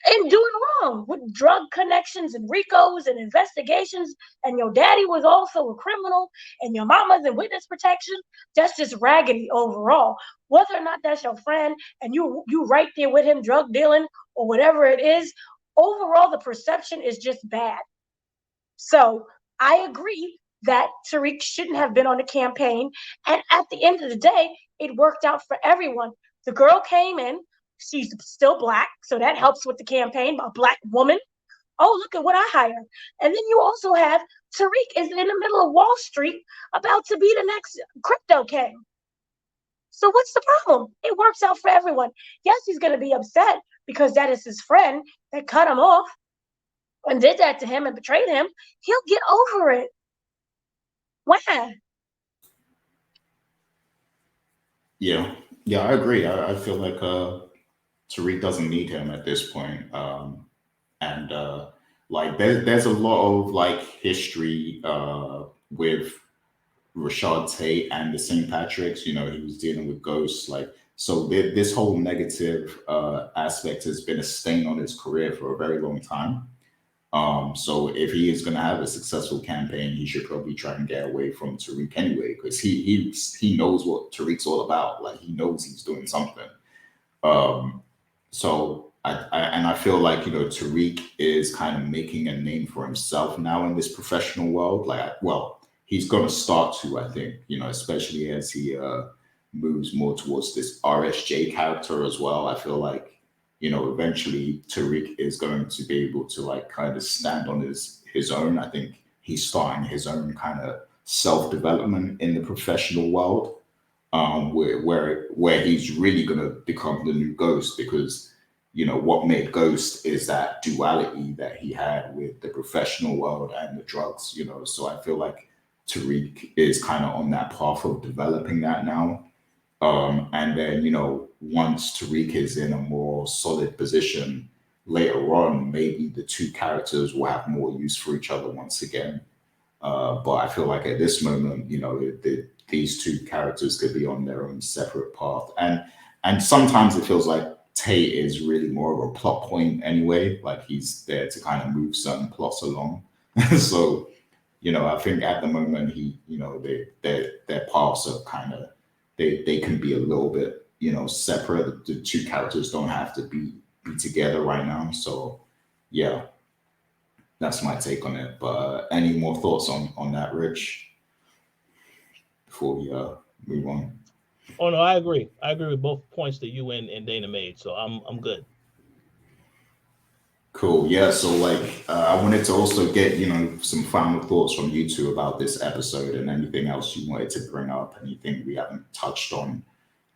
and doing wrong with drug connections and RICOs and investigations, and your daddy was also a criminal, and your mama's in witness protection. That's just raggedy overall. Whether or not that's your friend, and you right there with him drug dealing or whatever it is, overall the perception is just bad. So I agree that Tariq shouldn't have been on the campaign, and at the end of the day, it worked out for everyone. The girl came in. She's still black, so that helps with the campaign. A black woman. Oh, look at what I hire. And then you also have Tariq is in the middle of Wall Street about to be the next crypto king. So what's the problem? It works out for everyone. Yes, he's going to be upset because that is his friend that cut him off and did that to him and betrayed him. He'll get over it. Why? Yeah, I agree. I feel like Tariq doesn't need him at this point. And like there's a lot of like history with Rashad Tate and the St. Patrick's. You know, he was dealing with ghosts. Like, so this whole negative aspect has been a stain on his career for a very long time. So if he is going to have a successful campaign, he should probably try and get away from Tariq anyway, because he knows what Tariq's all about. Like, he knows he's doing something. So I feel like, you know, Tariq is kind of making a name for himself now in this professional world. Like, well, he's going to start to, I think, you know, especially as he moves more towards this RSJ character as well. I feel like, you know, eventually Tariq is going to be able to like kind of stand on his own. I think he's starting his own kind of self-development in the professional world, where he's really going to become the new Ghost, because, you know, what made Ghost is that duality that he had with the professional world and the drugs, you know. So I feel like Tariq is kind of on that path of developing that now. And then, you know, once Tariq is in a more solid position later on, maybe the two characters will have more use for each other once again. But I feel like at this moment, you know, these two characters could be on their own separate path. And sometimes it feels like Tate is really more of a plot point anyway. Like, he's there to kind of move certain plots along. So, you know, I think at the moment you know, their paths are kind of, they can be a little bit, you know, separate. The two characters don't have to be together right now. So yeah, that's my take on it. But any more thoughts on that, Rich, before we move on? Oh no, I agree. I agree with both points that you and Dana made. So I'm good. Cool. Yeah. So like, I wanted to also get, you know, some final thoughts from you two about this episode, and anything else you wanted to bring up, anything we haven't touched on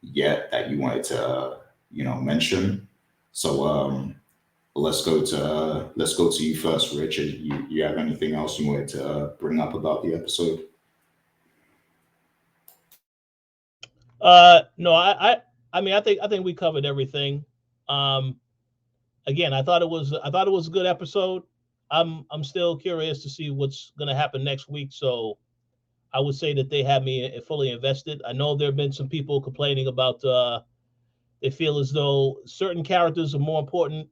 yet that you wanted to, you know, mention. So let's go to you first, Richard. You have anything else you wanted to bring up about the episode? No, I mean, I think we covered everything. Again, I thought it was a good episode. I'm still curious to see what's going to happen next week. So I would say that they have me fully invested. I know there have been some people complaining about they feel as though certain characters are more important.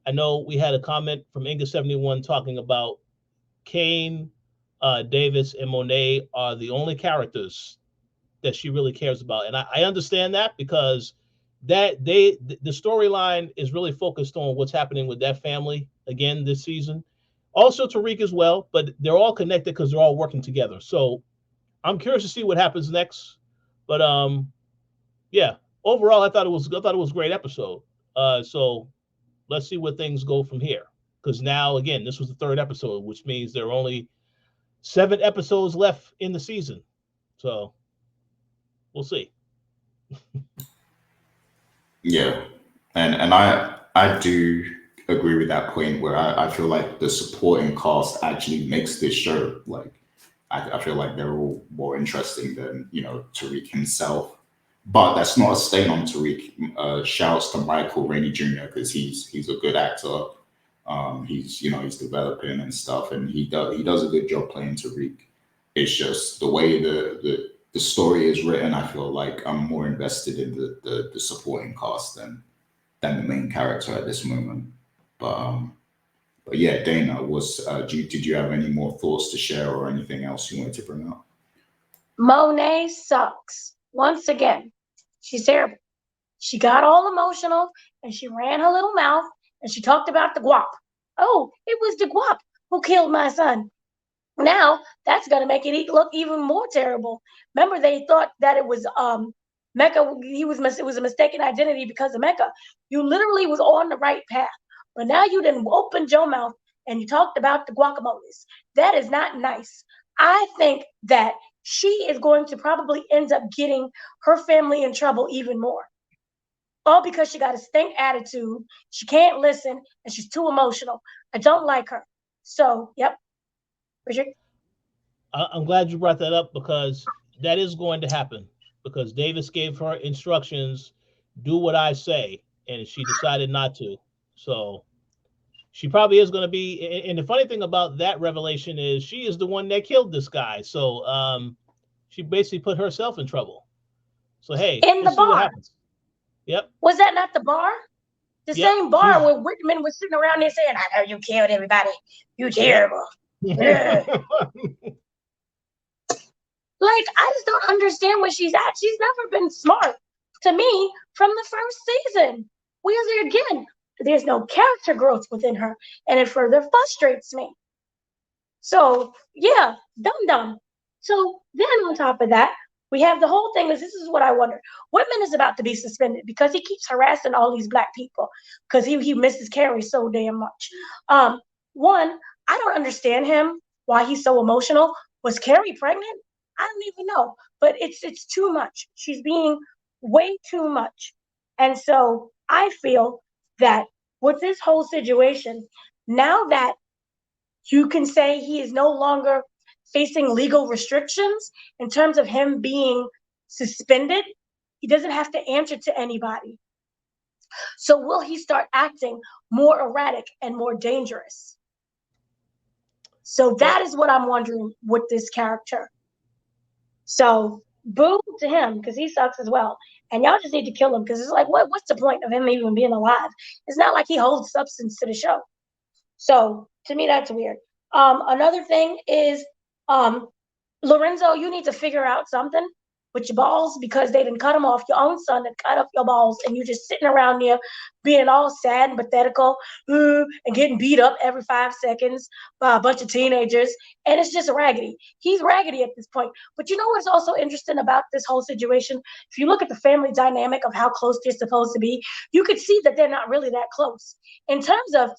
I know we had a comment from Inga71 talking about Kane, Davis, and Monet are the only characters that she really cares about, and I understand that, because that the storyline is really focused on what's happening with that family again this season. Also Tariq as well, but they're all connected because they're all working together. So I'm curious to see what happens next. But yeah, overall I thought it was a great episode. So let's see where things go from here. Because now, again, this was the third episode, which means there are only 7 episodes left in the season. So we'll see. Yeah, and I do agree with that point, where I feel like the supporting cast actually makes this show. Like, I feel like they're all more interesting than, you know, Tariq himself. But that's not a stain on Tariq. Shouts to Michael Rainey Jr., because he's a good actor. He's, you know, he's developing and stuff, and he does a good job playing Tariq. It's just the way the story is written. I feel like I'm more invested in the supporting cast than the main character at this moment. But yeah, Dana, did you have any more thoughts to share or anything else you wanted to bring up? Monet sucks. Once again, she's terrible. She got all emotional and she ran her little mouth and she talked about the guap. Oh, it was the guap who killed my son. Now that's gonna make it look even more terrible. Remember, they thought that it was Mecca. It was a mistaken identity because of Mecca. You literally was on the right path, but now you didn't open your mouth and you talked about the guacamoles. That is not nice. I think that she is going to probably end up getting her family in trouble even more. All because she got a stink attitude. She can't listen and she's too emotional. I don't like her. So, yep. Richard? I'm glad you brought that up because that is going to happen. Because Davis gave her instructions, do what I say, and she decided not to. So she probably is going to be. And the funny thing about that revelation is she is the one that killed this guy. So she basically put herself in trouble. So hey, in the see what bar. happens. Yep. Was that not the bar? The Yep. same bar where Redman was sitting around there saying, I know you killed everybody. You terrible. Like, I just don't understand where she's at. She's never been smart to me from the first season. Again, there's no character growth within her, and it further frustrates me. So, yeah, dumb. So then on top of that, we have the whole thing. This is what I wonder. Whitman is about to be suspended because he keeps harassing all these black people because he misses Carrie so damn much. One, I don't understand him, why he's so emotional. Was Carrie pregnant? I don't even know, but it's too much. She's being way too much. And so I feel that with this whole situation, now that you can say he is no longer facing legal restrictions in terms of him being suspended, he doesn't have to answer to anybody. So will he start acting more erratic and more dangerous? So that is what I'm wondering with this character. So boo to him because he sucks as well. And y'all just need to kill him because it's like, what's the point of him even being alive? It's not like he holds substance to the show. So to me, that's weird. Another thing is, Lorenzo, you need to figure out something with your balls because they didn't cut them off. Your own son that cut up your balls, and you just sitting around there being all sad and pathetical and getting beat up every 5 seconds by a bunch of teenagers. And it's just raggedy. He's raggedy at this point. But you know what's also interesting about this whole situation? If you look at the family dynamic of how close they're supposed to be, you could see that they're not really that close. In terms of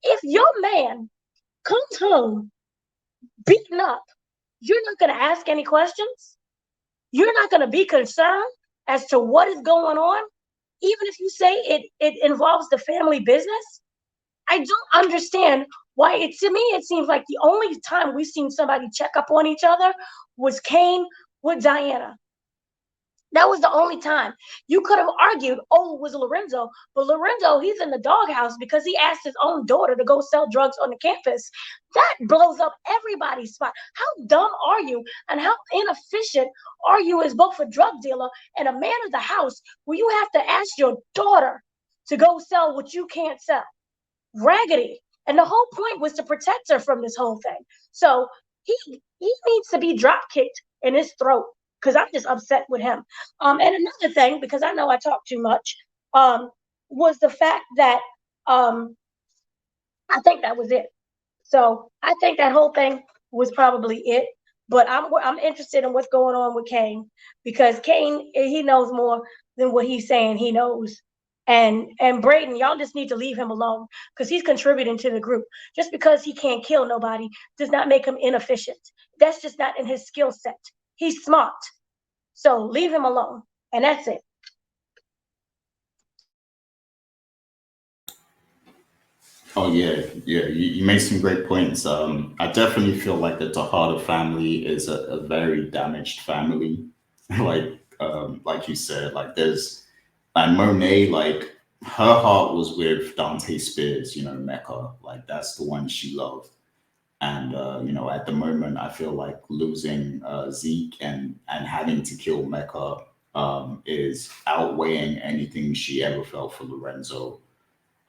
if your man comes home beaten up, you're not going to ask any questions. You're not going to be concerned as to what is going on, even if you say it involves the family business. I don't understand why. To me, it seems like the only time we've seen somebody check up on each other was Kane with Diana. That was the only time. You could have argued, oh, it was Lorenzo. But Lorenzo, he's in the doghouse because he asked his own daughter to go sell drugs on the campus. That blows up everybody's spot. How dumb are you? And how inefficient are you as both a drug dealer and a man of the house where you have to ask your daughter to go sell what you can't sell? Raggedy. And the whole point was to protect her from this whole thing. So he needs to be drop kicked in his throat. Because I'm just upset with him. And another thing, because I know I talk too much, was the fact that I think that was it. So I think that whole thing was probably it. But I'm interested in what's going on with Kane because Kane, he knows more than what he's saying he knows. And Brayden, y'all just need to leave him alone because he's contributing to the group. Just because he can't kill nobody does not make him inefficient. That's just not in his skill set. He's smart. So leave him alone. And that's it. Oh yeah. You made some great points. I definitely feel like the Tejada family is a very damaged family. like you said, like there's and Monet, like her heart was with Dante Spears, Mecca. Like that's the one she loved. And at the moment, I feel like losing Zeke and having to kill Mecca is outweighing anything she ever felt for Lorenzo.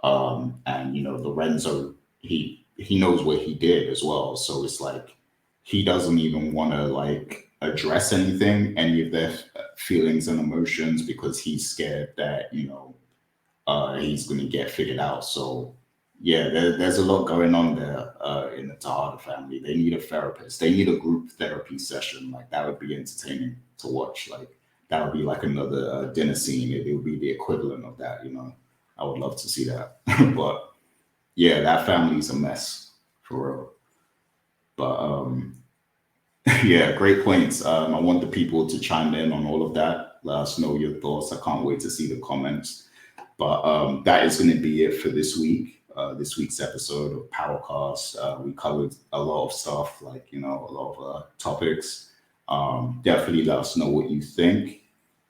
And Lorenzo, he knows what he did as well. So it's like he doesn't even want to like address any of their feelings and emotions, because he's scared that he's going to get figured out. So yeah, there's a lot going on there in the Tejada family. They need a therapist. They need a group therapy session. Like that would be entertaining to watch. Like that would be like another dinner scene. It would be the equivalent of that. I would love to see that. But yeah, that family's a mess for real. But yeah, great points. I want the people to chime in on all of that. Let us know your thoughts. I can't wait to see the comments. But that is going to be it for this week. This week's episode of Powercast. We covered a lot of stuff, like a lot of topics. Definitely let us know what you think,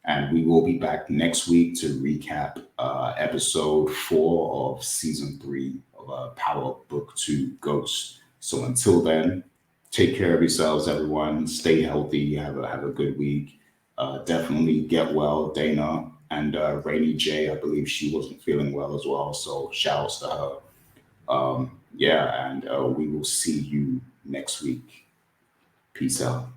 and we will be back next week to recap episode 4 of season 3 of Power Book 2 Ghost. So until then, take care of yourselves, everyone. Stay healthy. Have a good week. Definitely get well, Dana. And Rainy J, I believe she wasn't feeling well as well. So shouts to her. Yeah, and we will see you next week. Peace out.